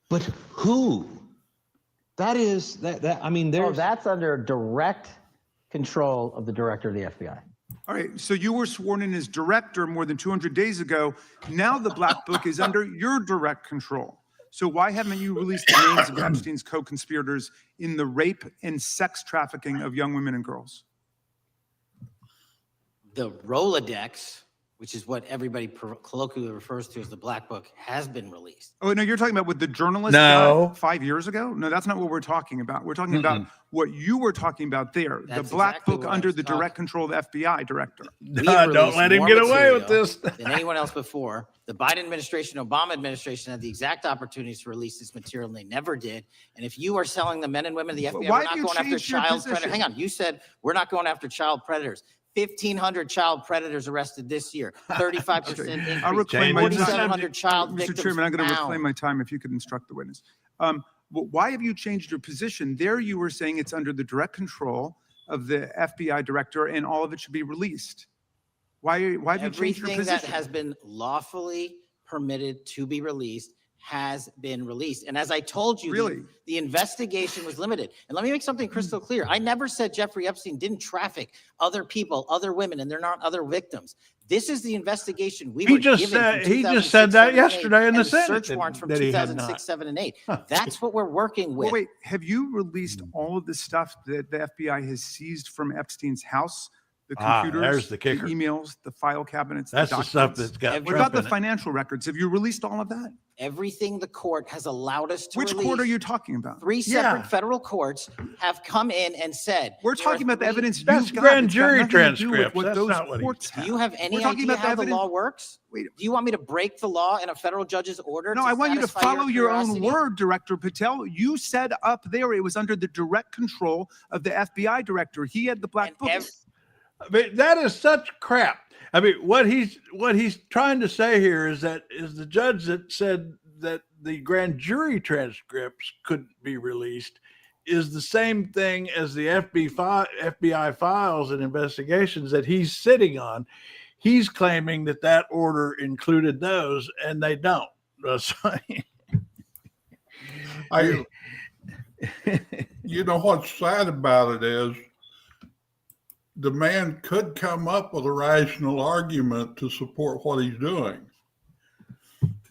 [SPEAKER 13] But who? That is I mean,
[SPEAKER 14] Oh,
[SPEAKER 13] there's
[SPEAKER 14] that's under direct control of the director of the FBI.
[SPEAKER 5] All right, so you were sworn in as director more than 200 days ago. Now the Black Book is under your direct control. So why haven't you released the names of Epstein's co-conspirators in the rape and sex trafficking of young women and girls?
[SPEAKER 14] The Rolodex, which is what everybody colloquially refers to as the Black Book, has been released.
[SPEAKER 5] Oh, no, you're talking about what the journalist
[SPEAKER 2] No.
[SPEAKER 5] got 5 years ago? No, that's not what we're talking about. We're talking about what you were talking about there.
[SPEAKER 14] That's
[SPEAKER 5] the Black
[SPEAKER 14] exactly
[SPEAKER 5] Book
[SPEAKER 14] what I
[SPEAKER 5] under
[SPEAKER 14] was
[SPEAKER 5] the direct control of the FBI director.
[SPEAKER 2] Don't let him get away with this.
[SPEAKER 14] Than anyone else before. The Biden administration, Obama administration had the exact opportunities to release this material, and they never did. And if you are selling the men and women of the FBI,
[SPEAKER 5] Why
[SPEAKER 14] we're
[SPEAKER 5] have
[SPEAKER 14] not
[SPEAKER 5] you
[SPEAKER 14] going after
[SPEAKER 5] changed your
[SPEAKER 14] child
[SPEAKER 5] position?
[SPEAKER 14] predators. Hang on, you said we're not going after child predators. 1,500 child predators arrested this year, 35% increase.
[SPEAKER 5] I'll reclaim my time.
[SPEAKER 14] 4,700 child
[SPEAKER 5] Mr.
[SPEAKER 14] victims
[SPEAKER 5] Chairman, I'm going to
[SPEAKER 14] found.
[SPEAKER 5] reclaim my time if you could instruct the witness. Why have you changed your position? There you were saying it's under the direct control of the FBI director and all of it should be released. Why have you changed your
[SPEAKER 14] Everything
[SPEAKER 5] position?
[SPEAKER 14] that has been lawfully permitted to be released has been released. And as I told you,
[SPEAKER 5] Really?
[SPEAKER 14] the investigation was limited. And let me make something crystal clear. I never said Jeffrey Epstein didn't traffic other people, other women, and they're not other victims. This is the investigation we were given from
[SPEAKER 2] He just
[SPEAKER 14] 2006,
[SPEAKER 2] said that
[SPEAKER 14] 7, and 8,
[SPEAKER 2] yesterday in the
[SPEAKER 14] and
[SPEAKER 2] Senate.
[SPEAKER 14] search warrants from
[SPEAKER 2] that he had
[SPEAKER 14] 2006,
[SPEAKER 2] not.
[SPEAKER 14] 7, and 8. That's what we're working with.
[SPEAKER 5] Well, wait, have you released all of the stuff that the FBI has seized from Epstein's house? The computers,
[SPEAKER 2] there's the kicker.
[SPEAKER 5] emails, the file cabinets,
[SPEAKER 2] That's the stuff
[SPEAKER 5] documents?
[SPEAKER 2] that's got
[SPEAKER 5] What
[SPEAKER 2] Trump
[SPEAKER 5] about the
[SPEAKER 2] in it.
[SPEAKER 5] financial records? Have you released all of that?
[SPEAKER 14] Everything the court has allowed us to
[SPEAKER 5] Which
[SPEAKER 14] release.
[SPEAKER 5] court are you talking about?
[SPEAKER 14] 3 separate
[SPEAKER 2] Yeah.
[SPEAKER 14] federal courts have come in and said
[SPEAKER 5] We're
[SPEAKER 14] there are
[SPEAKER 5] talking about the
[SPEAKER 14] 3
[SPEAKER 5] evidence
[SPEAKER 2] That's
[SPEAKER 5] you've got.
[SPEAKER 2] grand
[SPEAKER 5] It's got
[SPEAKER 2] jury
[SPEAKER 5] nothing to do with
[SPEAKER 2] transcripts.
[SPEAKER 5] what
[SPEAKER 2] That's
[SPEAKER 5] those
[SPEAKER 2] not what he
[SPEAKER 5] courts
[SPEAKER 2] said.
[SPEAKER 5] have.
[SPEAKER 14] Do you have any
[SPEAKER 5] We're talking
[SPEAKER 14] idea
[SPEAKER 5] about the
[SPEAKER 14] how the
[SPEAKER 5] evidence-
[SPEAKER 14] law works?
[SPEAKER 5] Wait.
[SPEAKER 14] Do you want me to break the law in a federal judge's order?
[SPEAKER 5] No, I want you to
[SPEAKER 14] satisfy
[SPEAKER 5] follow your own
[SPEAKER 14] curiosity?
[SPEAKER 5] word, Director Patel. You said up there it was under the direct control of the FBI director. He had the Black Book.
[SPEAKER 2] I mean, that is such crap. I mean, what he's trying to say here is that the judge that said that the grand jury transcripts couldn't be released is the same thing as the FBI files and investigations that he's sitting on. He's claiming that order included those, and they don't.
[SPEAKER 19] You know what's sad about it is the man could come up with a rational argument to support what he's doing,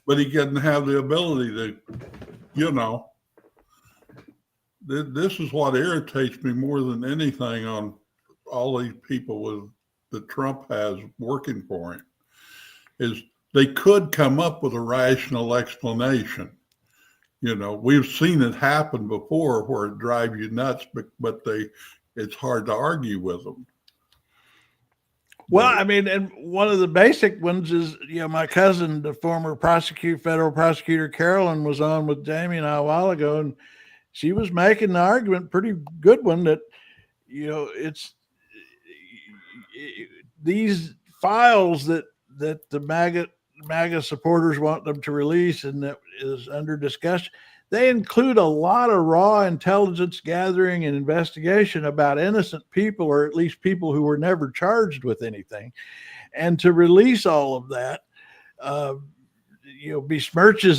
[SPEAKER 19] but he doesn't have the ability to, this is what irritates me more than anything on all these people that Trump has working for him, is they could come up with a rational explanation. We've seen it happen before where it drives you nuts, but it's hard to argue with them.
[SPEAKER 2] Well, I mean, and one of the basic ones is, my cousin, the former federal prosecutor Carolyn, was on with Jamie and I a while ago, and she was making the argument, pretty good one, that, it's these files that the MAGA supporters want them to release and that is under discussion. They include a lot of raw intelligence gathering and investigation about innocent people, or at least people who were never charged with anything. And to release all of that, besmirches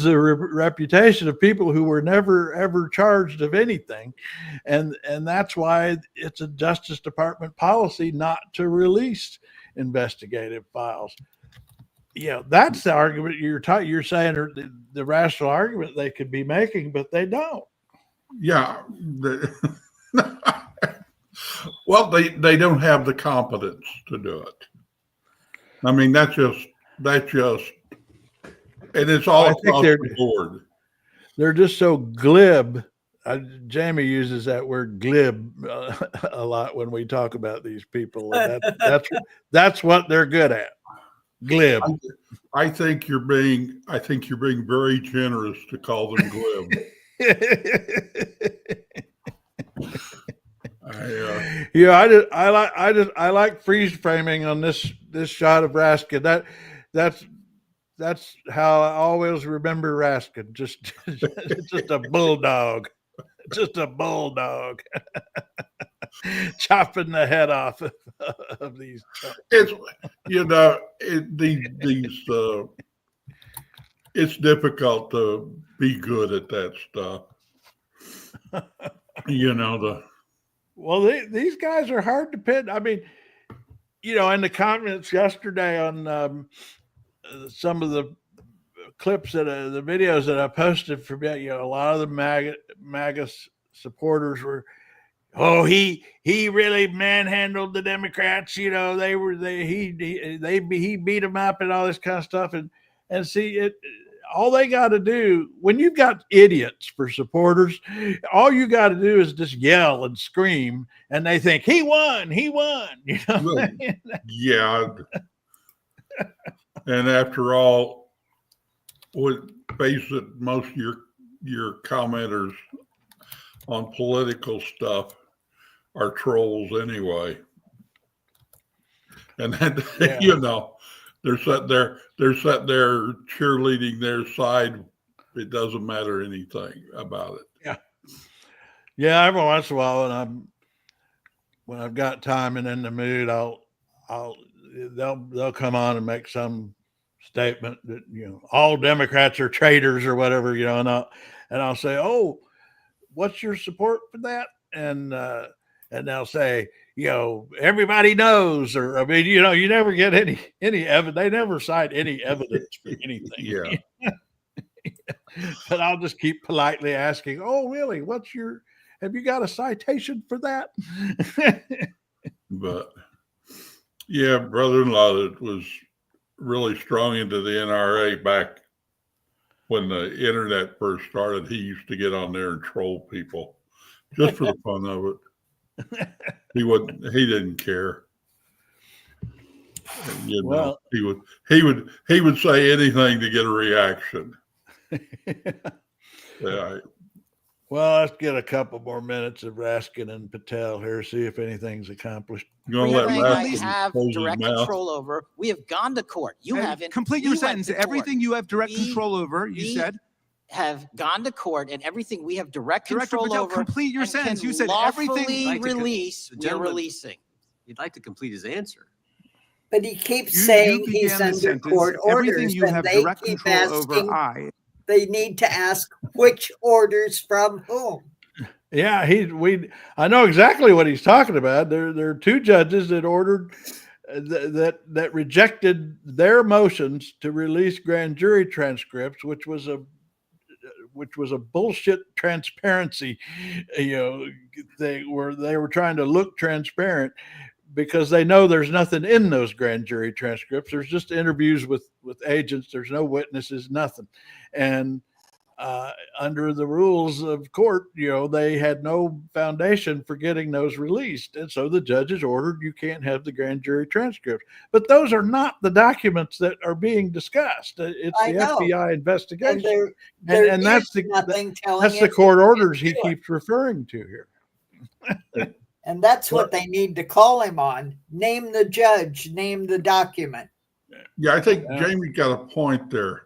[SPEAKER 2] the reputation of people who were never, ever charged of anything. And that's why it's a Justice Department policy not to release investigative files. That's the argument you're saying, or the rational argument they could be making, but they don't.
[SPEAKER 19] Yeah. Well, they don't have the competence to do it. I mean, that's just, and it's all across the board.
[SPEAKER 2] They're just so glib. Jamie uses that word glib a lot when we talk about these people. That's what they're good at. Glib.
[SPEAKER 19] I think you're being very generous to call them glib.
[SPEAKER 2] I like freeze framing on this shot of Raskin. That's how I always remember Raskin. Just a bulldog. Just a bulldog. Chopping the head off of these.
[SPEAKER 19] It's it's difficult to be good at that stuff.
[SPEAKER 2] Well, these guys are hard to pin. I mean, in the comments yesterday on some of the clips that the videos that I posted from, a lot of the MAGA supporters were, oh, he really manhandled the Democrats. He beat them up and all this kind of stuff. And see, all they got to do when you've got idiots for supporters, all you got to do is just yell and scream, and they think he won.
[SPEAKER 19] Yeah. And after all, face it, most of your commenters on political stuff are trolls anyway. And then, they're sitting there cheerleading their side. It doesn't matter anything about it.
[SPEAKER 2] Yeah. Yeah. Every once in a while, when I've got time and in the mood, they'll come on and make some statement that, all Democrats are traitors or whatever, and I'll say, oh, what's your support for that? And they'll say, everybody knows, or, you never get any evidence. They never cite any evidence for anything.
[SPEAKER 19] Yeah.
[SPEAKER 2] But I'll just keep politely asking, oh, really? Have you got a citation for that?
[SPEAKER 19] But yeah, brother-in-law that was really strong into the NRA back when the internet first started. He used to get on there and troll people just for the fun of it. He didn't care. And, he would say anything to get a reaction. Yeah.
[SPEAKER 2] Well, let's get a couple more minutes of Raskin and Patel here, see if anything's accomplished.
[SPEAKER 14] We have direct control over. We have gone to court. You haven't.
[SPEAKER 5] Complete your sentence. Everything you have direct control over, you said.
[SPEAKER 14] Have gone to court, and everything we have direct control over.
[SPEAKER 5] Complete your sentence. You said everything.
[SPEAKER 14] Release. We're releasing.
[SPEAKER 4] He'd like to complete his answer.
[SPEAKER 3] But he keeps saying he's under court orders.
[SPEAKER 5] Everything you have direct control over,
[SPEAKER 3] they need to ask which orders from whom.
[SPEAKER 2] Yeah, I know exactly what he's talking about. There are two judges that ordered that rejected their motions to release grand jury transcripts, which was a bullshit transparency. They were trying to look transparent because they know there's nothing in those grand jury transcripts. There's just interviews with agents. There's no witnesses, nothing. And under the rules of court, they had no foundation for getting those released. And so the judges ordered you can't have the grand jury transcripts. But those are not the documents that are being discussed. It's the FBI investigation. And that's the court orders he keeps referring to here.
[SPEAKER 3] And that's what they need to call him on. Name the judge, name the document.
[SPEAKER 19] Yeah, I think Jamie got a point there.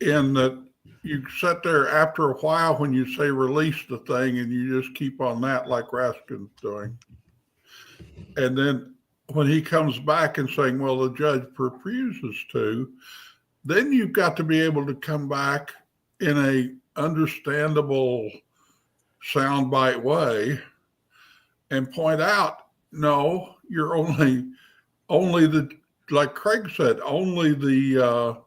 [SPEAKER 19] In that you sit there after a while when you say release the thing and you just keep on that like Raskin's doing. And then when he comes back and saying, well, the judge refuses to, then you've got to be able to come back in a understandable soundbite way and point out, no, you're only the, like Craig said, only the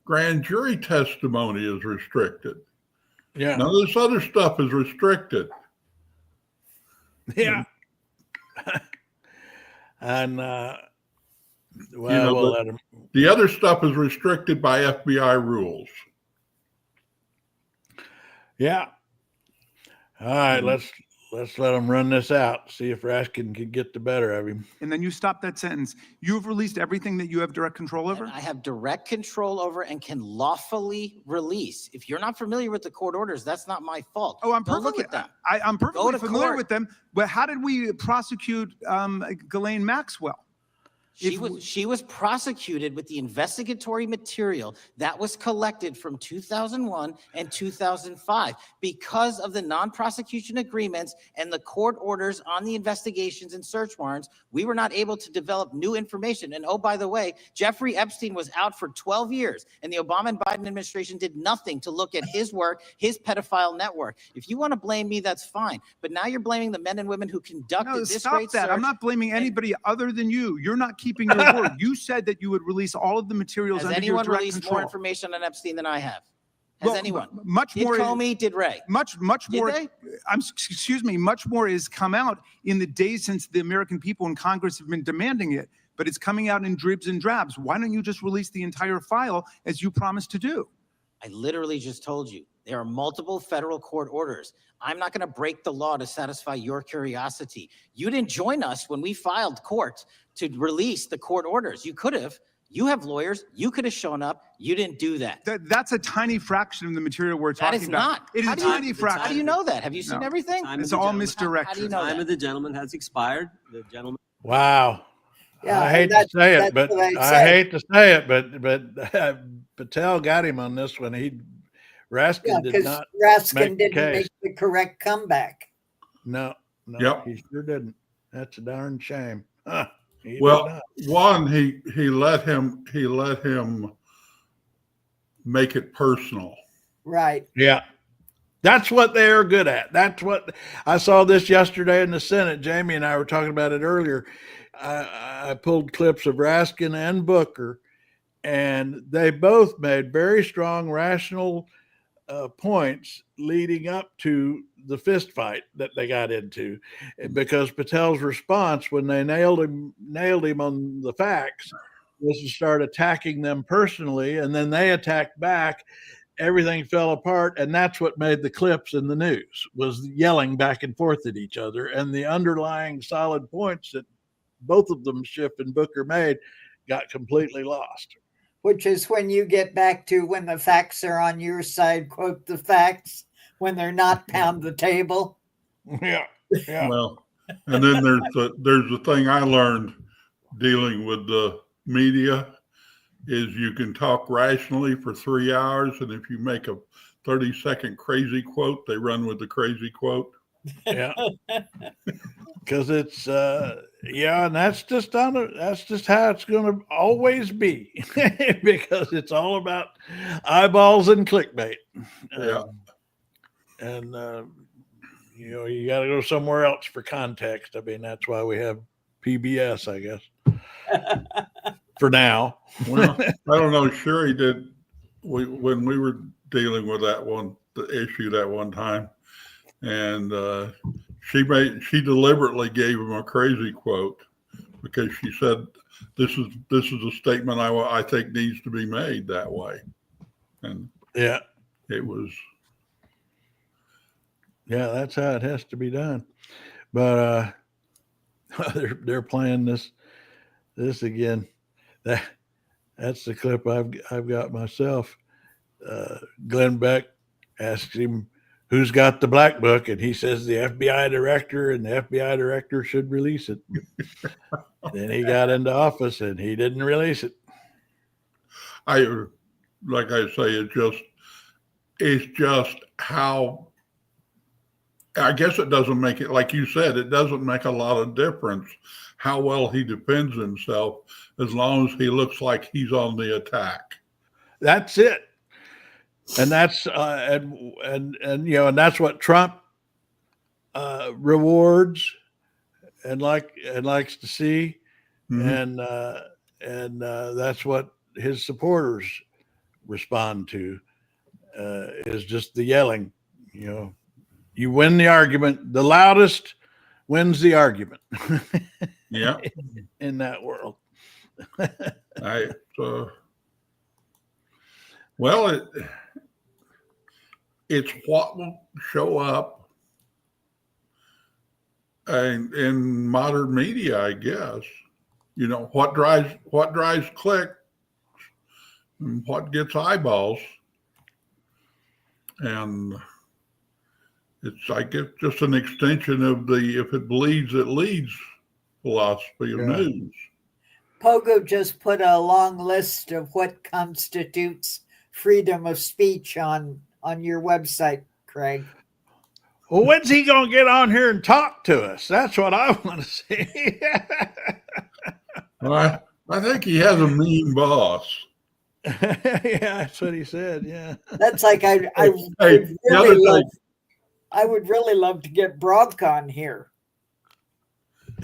[SPEAKER 19] grand jury testimony is restricted.
[SPEAKER 2] Yeah.
[SPEAKER 19] None of this other stuff is restricted.
[SPEAKER 2] Yeah. And we'll let him.
[SPEAKER 19] The other stuff is restricted by FBI rules.
[SPEAKER 2] Yeah. All right, let's let him run this out. See if Raskin can get the better of him.
[SPEAKER 5] And then you stop that sentence. You've released everything that you have direct control over?
[SPEAKER 14] And I have direct control over and can lawfully release. If you're not familiar with the court orders, that's not my fault.
[SPEAKER 5] Oh, I'm
[SPEAKER 14] perfectly,
[SPEAKER 5] look at them. I'm perfectly familiar with them. But how did we prosecute Ghislaine Maxwell?
[SPEAKER 14] She was prosecuted with the investigatory material that was collected from 2001 and 2005 because of the non-prosecution agreements and the court orders on the investigations and search warrants. We were not able to develop new information. And oh, by the way, Jeffrey Epstein was out for 12 years, and the Obama and Biden administration did nothing to look at his work, his pedophile network. If you want to blame me, that's fine. But now you're blaming the men and women who conducted this great search.
[SPEAKER 5] I'm not blaming anybody other than you. You're not keeping your word. You said that you would release all of the materials under your direct control.
[SPEAKER 14] Has anyone released more information on Epstein than I have? Has anyone?
[SPEAKER 5] Much more.
[SPEAKER 14] Did Comey, did Ray?
[SPEAKER 5] Much more.
[SPEAKER 14] Did they?
[SPEAKER 5] Excuse me. Much more has come out in the days since the American people and Congress have been demanding it. But it's coming out in dribs and drabs. Why don't you just release the entire file as you promised to do?
[SPEAKER 14] I literally just told you. There are multiple federal court orders. I'm not going to break the law to satisfy your curiosity. You didn't join us when we filed court to release the court orders. You could have. You have lawyers. You could have shown up. You didn't do that.
[SPEAKER 5] That's a tiny fraction of the material we're talking about.
[SPEAKER 14] That is not.
[SPEAKER 5] It is a tiny fraction.
[SPEAKER 14] How do you know that? Have you seen everything?
[SPEAKER 5] It's all misdirection.
[SPEAKER 14] How do you know
[SPEAKER 4] Time
[SPEAKER 14] that?
[SPEAKER 4] of the gentleman has expired. The gentleman.
[SPEAKER 2] Wow.
[SPEAKER 3] Yeah,
[SPEAKER 2] I hate to say it, but Patel got him on this one. Raskin did not.
[SPEAKER 3] Raskin didn't make the correct comeback.
[SPEAKER 2] No, he sure didn't. That's a darn shame.
[SPEAKER 19] Well, one, he let him make it personal.
[SPEAKER 3] Right.
[SPEAKER 2] Yeah. That's what they're good at. That's what I saw this yesterday in the Senate. Jamie and I were talking about it earlier. I pulled clips of Raskin and Booker, and they both made very strong, rational points leading up to the fist fight that they got into, because Patel's response when they nailed him on the facts was to start attacking them personally, and then they attacked back. Everything fell apart, and that's what made the clips in the news, was yelling back and forth at each other, and the underlying solid points that both of them, Schiff and Booker, made got completely lost.
[SPEAKER 3] Which is when you get back to when the facts are on your side, quote the facts, when they're not, pound the table.
[SPEAKER 2] Yeah.
[SPEAKER 19] Well, and then there's the thing I learned dealing with the media is you can talk rationally for 3 hours, and if you make a 30-second crazy quote, they run with the crazy quote.
[SPEAKER 2] Yeah. Because it's and that's just how it's going to always be, because it's all about eyeballs and clickbait. You got to go somewhere else for context. I mean, that's why we have PBS, I guess, for now.
[SPEAKER 19] Well, I don't know. Sherry did. When we were dealing with the issue that one time, and she deliberately gave him a crazy quote because she said, "This is a statement I think needs to be made that way," and
[SPEAKER 2] it
[SPEAKER 19] was.
[SPEAKER 2] Yeah, that's how it has to be done. But they're playing this again. That's the clip I've got myself. Glenn Beck asks him, "Who's got the black book?" And he says the FBI director, and the FBI director should release it. Then he got into office and he didn't release it.
[SPEAKER 19] Like I say, it's just how. I guess it doesn't make it, like you said, it doesn't make a lot of difference how well he defends himself as long as he looks like he's on the attack.
[SPEAKER 2] That's it. And that's and that's what Trump rewards and likes to see, and that's what his supporters respond to, is just the yelling. You win the argument. The loudest wins the argument.
[SPEAKER 19] Yeah.
[SPEAKER 2] In that world.
[SPEAKER 19] It's what will show up in modern media, I guess. What drives clicks and what gets eyeballs. And it's, I guess, just an extension of the if it bleeds, it leads philosophy of news.
[SPEAKER 3] Pogo just put a long list of what constitutes freedom of speech on your website, Craig.
[SPEAKER 2] Well, when's he going to get on here and talk to us? That's what I want to see.
[SPEAKER 19] Well, I think he has a mean boss.
[SPEAKER 2] Yeah, that's what he said. Yeah.
[SPEAKER 3] That's like I would really love to get Broadcon here.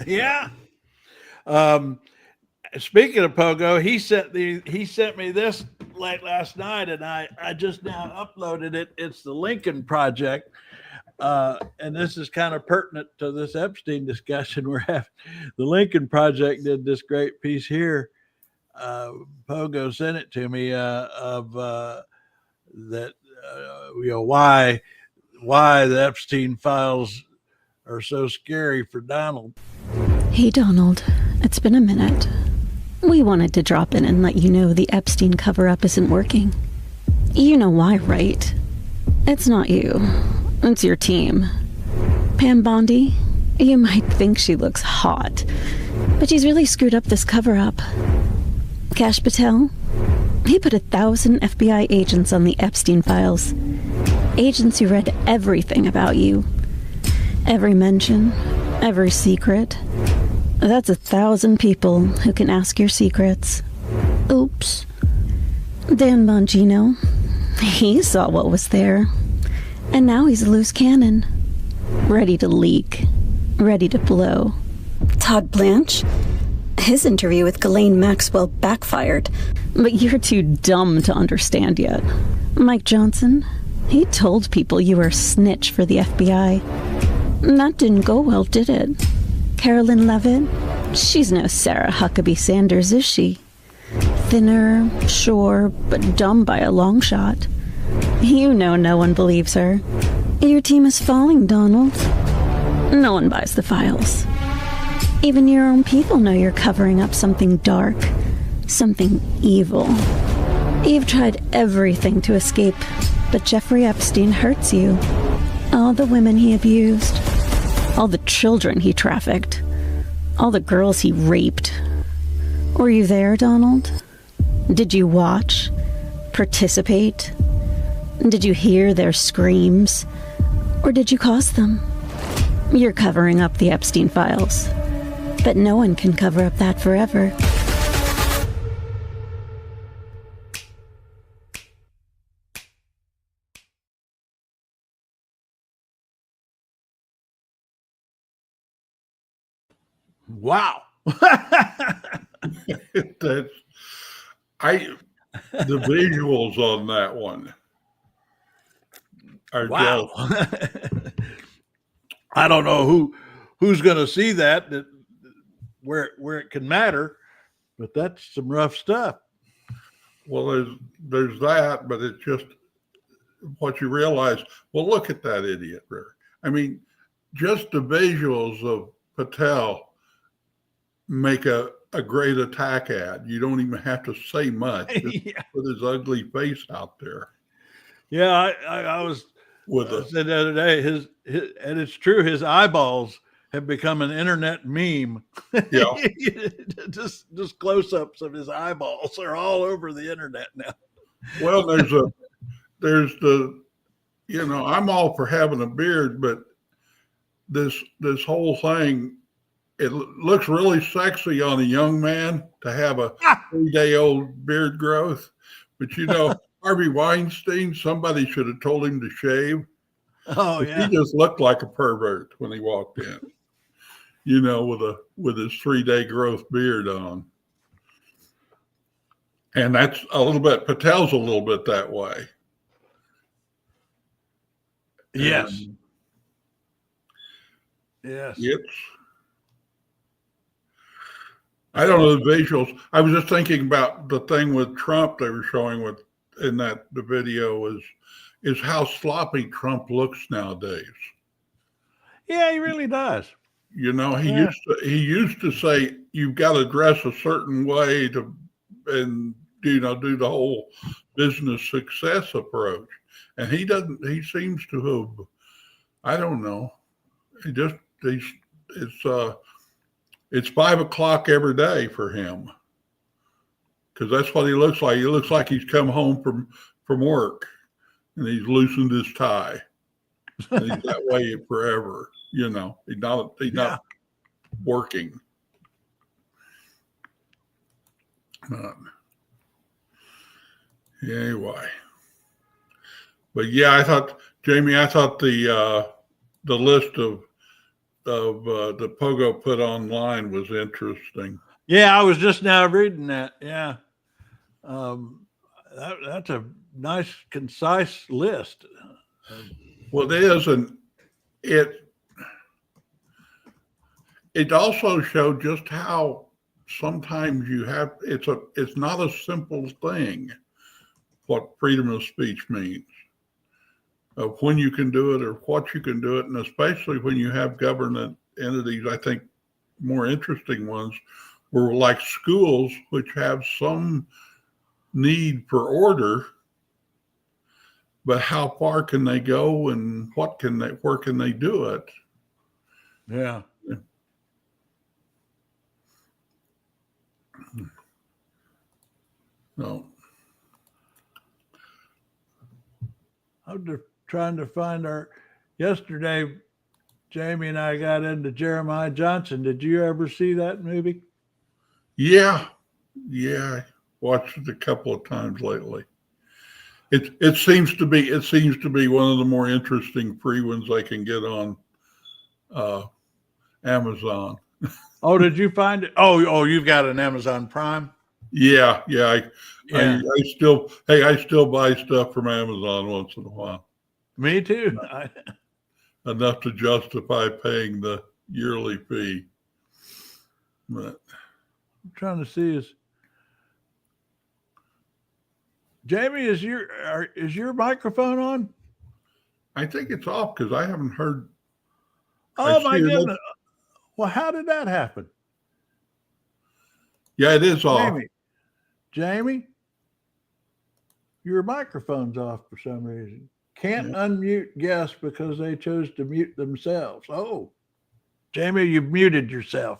[SPEAKER 2] Yeah. Speaking of Pogo, he sent me this late last night, and I just now uploaded it. It's the Lincoln Project, and this is kind of pertinent to this Epstein discussion we're having. The Lincoln Project did this great piece here. Pogo sent it to me of that why the Epstein files are so scary for Donald.
[SPEAKER 20] Hey, Donald, it's been a minute. We wanted to drop in and let you know the Epstein cover-up isn't working. You know why, right? It's not you. It's your team. Pam Bondi, you might think she looks hot, but she's really screwed up this cover-up. Kash Patel, he put 1,000 FBI agents on the Epstein files. Agents who read everything about you. Every mention, every secret. That's 1,000 people who can ask your secrets. Oops. Dan Bongino, he saw what was there. And now he's a loose cannon. Ready to leak. Ready to blow. Todd Blanche, his interview with Ghislaine Maxwell backfired, but you're too dumb to understand yet. Mike Johnson, he told people you were a snitch for the FBI. That didn't go well, did it? Carolyn Levitt, she's no Sarah Huckabee Sanders, is she? Thinner, sure, but dumb by a long shot. You know no one believes her. Your team is falling, Donald. No one buys the files. Even your own people know you're covering up something dark, something evil. You've tried everything to escape, but Jeffrey Epstein hurts you. All the women he abused, all the children he trafficked, all the girls he raped. Were you there, Donald? Did you watch? Participate? Did you hear their screams? Or did you cause them? You're covering up the Epstein files. But no one can cover up that forever.
[SPEAKER 2] Wow.
[SPEAKER 19] The visuals on that one are
[SPEAKER 2] wow. I don't know who's going to see that where it can matter, but that's some rough stuff.
[SPEAKER 19] Well, there's that, but it's just what you realize. Well, look at that idiot, Rick. I mean, just the visuals of Patel make a great attack ad. You don't even have to say much. Just put his ugly face out there.
[SPEAKER 2] Yeah, I was said the other day, his and it's true, his eyeballs have become an internet meme.
[SPEAKER 19] Yeah.
[SPEAKER 2] just close-ups of his eyeballs are all over the internet now.
[SPEAKER 19] Well, there's the, I'm all for having a beard, but this whole thing, it looks really sexy on a young man to have a 3-day-old beard growth. But Harvey Weinstein, somebody should have told him to shave.
[SPEAKER 2] Oh, yeah.
[SPEAKER 19] He just looked like a pervert when he walked in, with his 3-day growth beard on. And that's a little bit, Patel's a little bit that way.
[SPEAKER 2] Yes. Yes.
[SPEAKER 19] I don't know the visuals. I was just thinking about the thing with Trump they were showing in the video is how sloppy Trump looks nowadays.
[SPEAKER 2] Yeah, he really does.
[SPEAKER 19] He used to say you've got to dress a certain way do the whole business success approach. And he seems to have, I don't know. It's 5 o'clock every day for him. because that's what he looks like. He looks like he's come home from work and he's loosened his tie. And he's that way forever. You know, he's not working. Anyway, but yeah, I thought, Jamie, the list of the Pogo put online was interesting.
[SPEAKER 2] Yeah, I was just now reading that. Yeah, that's a nice, concise list.
[SPEAKER 19] Well, it is, and it also showed just how sometimes it's not a simple thing what freedom of speech means, of when you can do it or what you can do it, and especially when you have government entities. I think more interesting ones were like schools, which have some need for order, but how far can they go and where can they do it?
[SPEAKER 2] Yeah.
[SPEAKER 19] No.
[SPEAKER 2] I'm just trying to find yesterday, Jamie and I got into Jeremiah Johnson. Did you ever see that movie?
[SPEAKER 19] Yeah. I watched it a couple of times lately. It seems to be one of the more interesting free ones I can get on Amazon.
[SPEAKER 2] Oh, did you find it? Oh, you've got an Amazon Prime?
[SPEAKER 19] Yeah. I still buy stuff from Amazon once in a while.
[SPEAKER 2] Me too.
[SPEAKER 19] Enough to justify paying the yearly fee. But
[SPEAKER 2] I'm trying to see Jamie, is your microphone on?
[SPEAKER 19] I think it's off because I haven't heard.
[SPEAKER 2] Oh my goodness! Well, how did that happen?
[SPEAKER 19] Yeah, it is off.
[SPEAKER 2] Jamie, your microphone's off for some reason. Can't unmute guests because they chose to mute themselves. Oh, Jamie, you've muted yourself.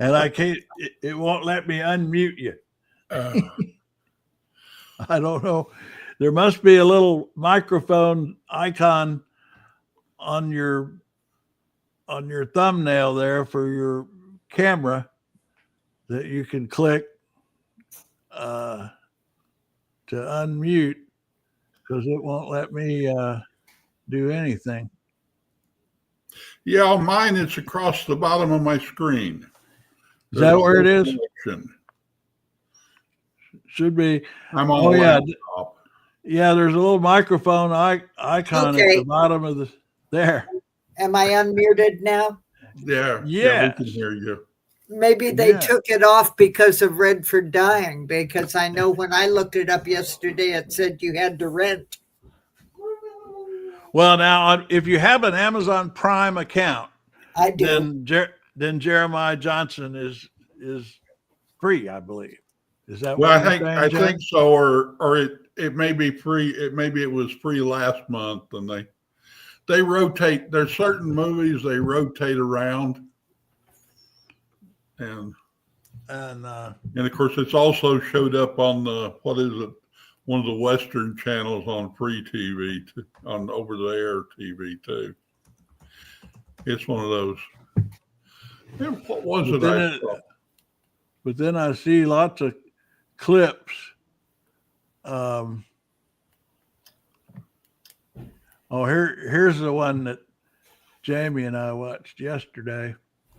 [SPEAKER 2] And I can't, it won't let me unmute you. I don't know. There must be a little microphone icon on your thumbnail there for your camera that you can click to unmute, because it won't let me do anything.
[SPEAKER 19] Yeah, on mine it's across the bottom of my screen.
[SPEAKER 2] Is that where it is? Should be.
[SPEAKER 19] I'm on the laptop.
[SPEAKER 2] Yeah, there's a little microphone icon at the bottom of there.
[SPEAKER 3] Am I unmuted now?
[SPEAKER 19] There.
[SPEAKER 2] Yeah,
[SPEAKER 19] we can hear you.
[SPEAKER 3] Maybe they took it off because of Redford dying, because I know when I looked it up yesterday, it said you had to rent.
[SPEAKER 2] Well, now, if you have an Amazon Prime account,
[SPEAKER 3] I do.
[SPEAKER 2] Then Jeremiah Johnson is free, I believe. Is that
[SPEAKER 19] Well,
[SPEAKER 2] what
[SPEAKER 19] I think so, or it may be free. It was free last month, and they rotate. There's certain movies they rotate around, and of course it's also showed up on one of the Western channels on free TV, on over the air TV too. It's one of those. What was it?
[SPEAKER 2] But then I see lots of clips. Here's the one that Jamie and I watched yesterday.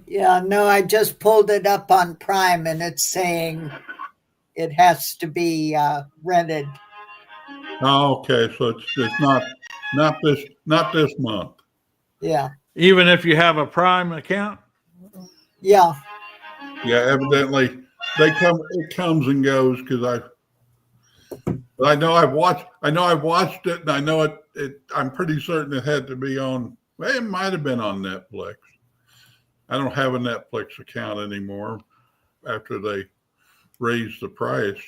[SPEAKER 3] Yeah, no, I just pulled it up on Prime, and it's saying it has to be rented.
[SPEAKER 19] Oh, okay, so it's not this month.
[SPEAKER 3] Yeah.
[SPEAKER 2] Even if you have a Prime account.
[SPEAKER 3] Yeah.
[SPEAKER 19] Yeah, evidently it comes and goes, because I know I've watched it, and I know it. I'm pretty certain it had to be on. Well, it might have been on Netflix. I don't have a Netflix account anymore after they raised the price.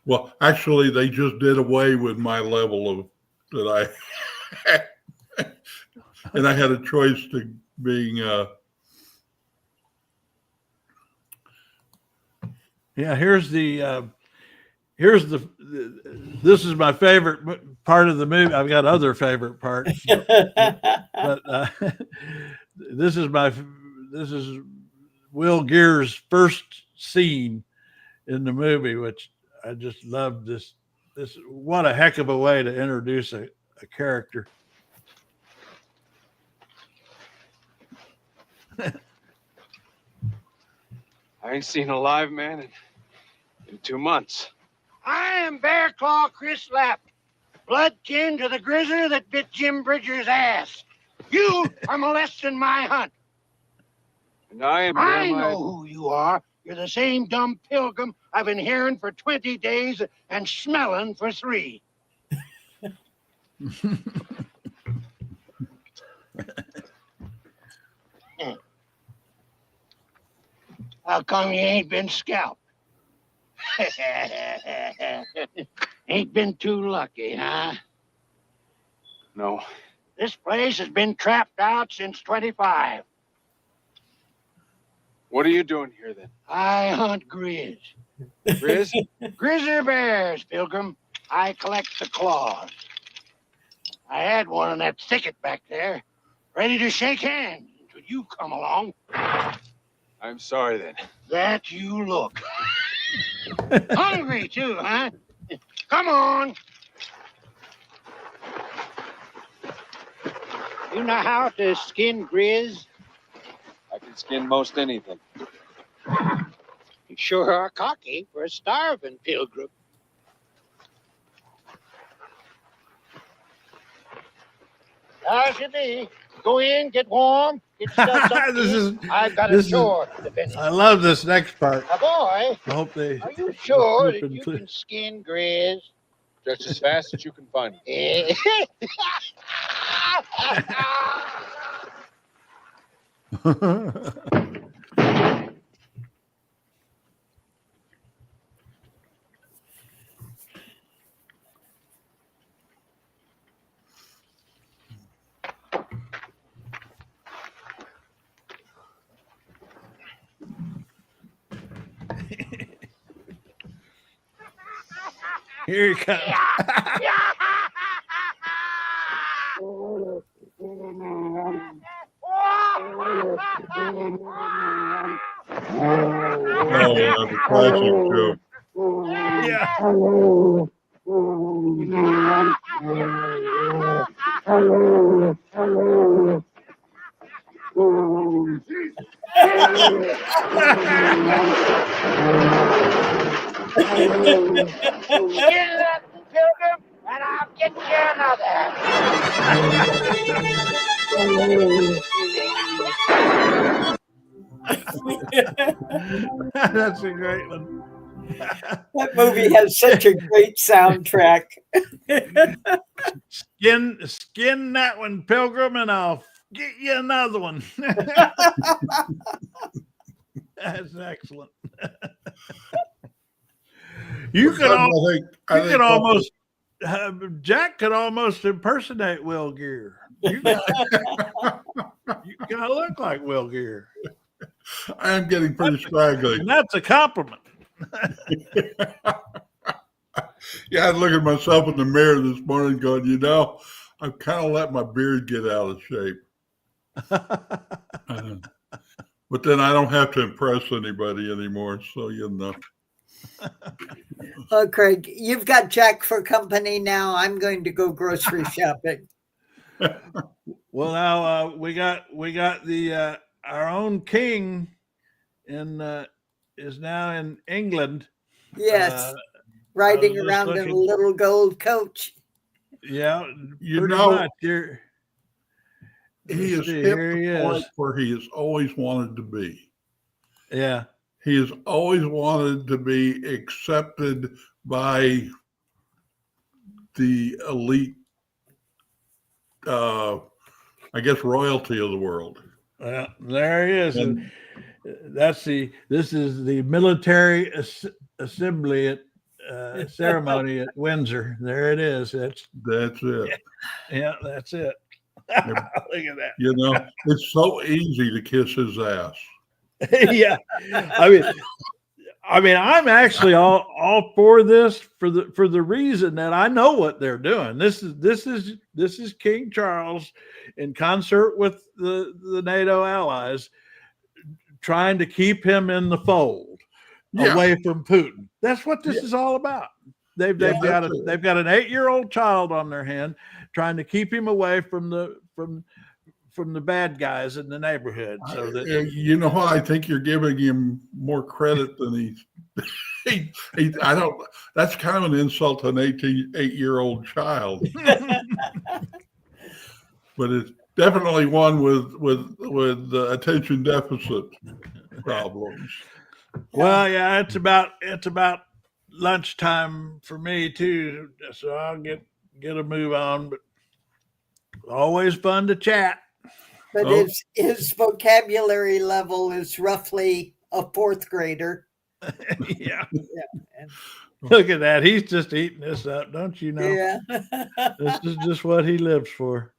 [SPEAKER 19] Well, actually, they just did away with my level of that I, and I had a choice to being
[SPEAKER 2] Yeah, here's the this is my favorite part of the movie. I've got other favorite parts, but this is Will Geer's first scene in the movie, which I just love. This what a heck of a way to introduce a character.
[SPEAKER 21] I ain't seen a live man in 2 months.
[SPEAKER 22] I am Bear Claw Chris Lapp, blood kin to the grizzly that bit Jim Bridger's ass. You are molesting my hunt.
[SPEAKER 21] And I
[SPEAKER 22] know who you are. You're the same dumb pilgrim I've been hearing for 20 days and smelling for 3. How come you ain't been scalped? Ain't been too lucky, huh?
[SPEAKER 21] No.
[SPEAKER 22] This place has been trapped out since 25.
[SPEAKER 21] What are you doing here then?
[SPEAKER 22] I hunt grizz.
[SPEAKER 21] Grizz?
[SPEAKER 22] Grizzly bears, Pilgrim. I collect the claws. I had one in that thicket back there, ready to shake hands until you come along.
[SPEAKER 21] I'm sorry then.
[SPEAKER 22] That you look. Hungry too, huh? Come on. You know how to skin grizz?
[SPEAKER 21] I can skin most anything.
[SPEAKER 22] You sure are cocky for a starving pilgrim. How's you be? Go in, get warm, get stuff to eat. I've got a chore to finish.
[SPEAKER 2] I love this next part.
[SPEAKER 22] Now, boy,
[SPEAKER 2] I hope they.
[SPEAKER 22] are you sure that you can skin grizz?
[SPEAKER 21] Just as fast as you can find me.
[SPEAKER 2] Here he comes.
[SPEAKER 19] Oh, yeah, the classic joke.
[SPEAKER 22] Get that, Pilgrim, and I'll get you another.
[SPEAKER 2] That's a great one.
[SPEAKER 3] That movie has such a great soundtrack.
[SPEAKER 2] Skin that one, Pilgrim, and I'll get you another one. That's excellent. Jack could almost impersonate Will Geer. You gotta look like Will Geer.
[SPEAKER 19] I am getting pretty scraggly.
[SPEAKER 2] And that's a compliment.
[SPEAKER 19] Yeah, I look at myself in the mirror this morning going, I've kind of let my beard get out of shape. But then I don't have to impress anybody anymore, so
[SPEAKER 3] Oh, Craig, you've got Jack for company now. I'm going to go grocery shopping.
[SPEAKER 2] Well, now we got the our own king is now in England.
[SPEAKER 3] Yes, riding around in a little gold coach.
[SPEAKER 2] Yeah,
[SPEAKER 19] he is hit the point where he has always wanted to be.
[SPEAKER 2] Yeah.
[SPEAKER 19] He has always wanted to be accepted by the elite, I guess, royalty of the world.
[SPEAKER 2] Well, there he is. And this is the military assembly at ceremony at Windsor. There it is. That's
[SPEAKER 19] it.
[SPEAKER 2] Yeah, that's it. Look at that.
[SPEAKER 19] It's so easy to kiss his ass.
[SPEAKER 2] Yeah. I mean, I mean, I'm actually all for this for the reason that I know what they're doing. This is King Charles in concert with the NATO allies trying to keep him in the fold away from Putin. That's what this is all about. They've got an 8-year-old child on their hand trying to keep him away from the bad guys in the neighborhood. So that
[SPEAKER 19] you know what, I think you're giving him more credit than I don't. That's kind of an insult to an 8-year-old child. But it's definitely one with attention deficit problems.
[SPEAKER 2] Well, yeah, it's about lunchtime for me too, so I'll get a move on. But always fun to chat.
[SPEAKER 3] But his vocabulary level is roughly a 4th grader.
[SPEAKER 2] Yeah. And look at that. He's just eating this up, don't you know?
[SPEAKER 3] Yeah.
[SPEAKER 2] This is just what he lives for.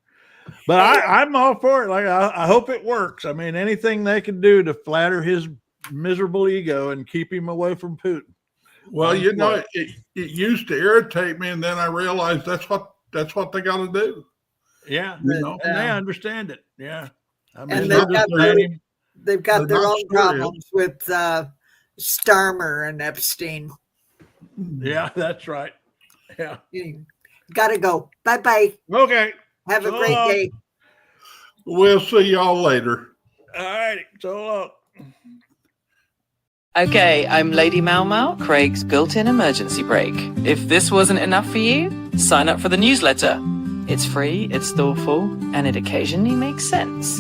[SPEAKER 2] But I'm all for it. Like I hope it works. I mean, anything they can do to flatter his miserable ego and keep him away from Putin.
[SPEAKER 19] Well, you know, it used to irritate me, and then I realized that's what they got to do.
[SPEAKER 2] Yeah,
[SPEAKER 19] you know?
[SPEAKER 2] And they understand it. Yeah, I mean,
[SPEAKER 3] and they've got their own problems with Starmer and Epstein.
[SPEAKER 2] Yeah, that's right. Yeah,
[SPEAKER 3] gotta go. Bye.
[SPEAKER 2] Okay.
[SPEAKER 3] Have a great day.
[SPEAKER 19] We'll see y'all later.
[SPEAKER 2] All right. So long.
[SPEAKER 1] Okay, I'm Lady Mau Mau, Craig's built-in emergency brake. If this wasn't enough for you, sign up for the newsletter. It's free, it's thoughtful, and it occasionally makes sense.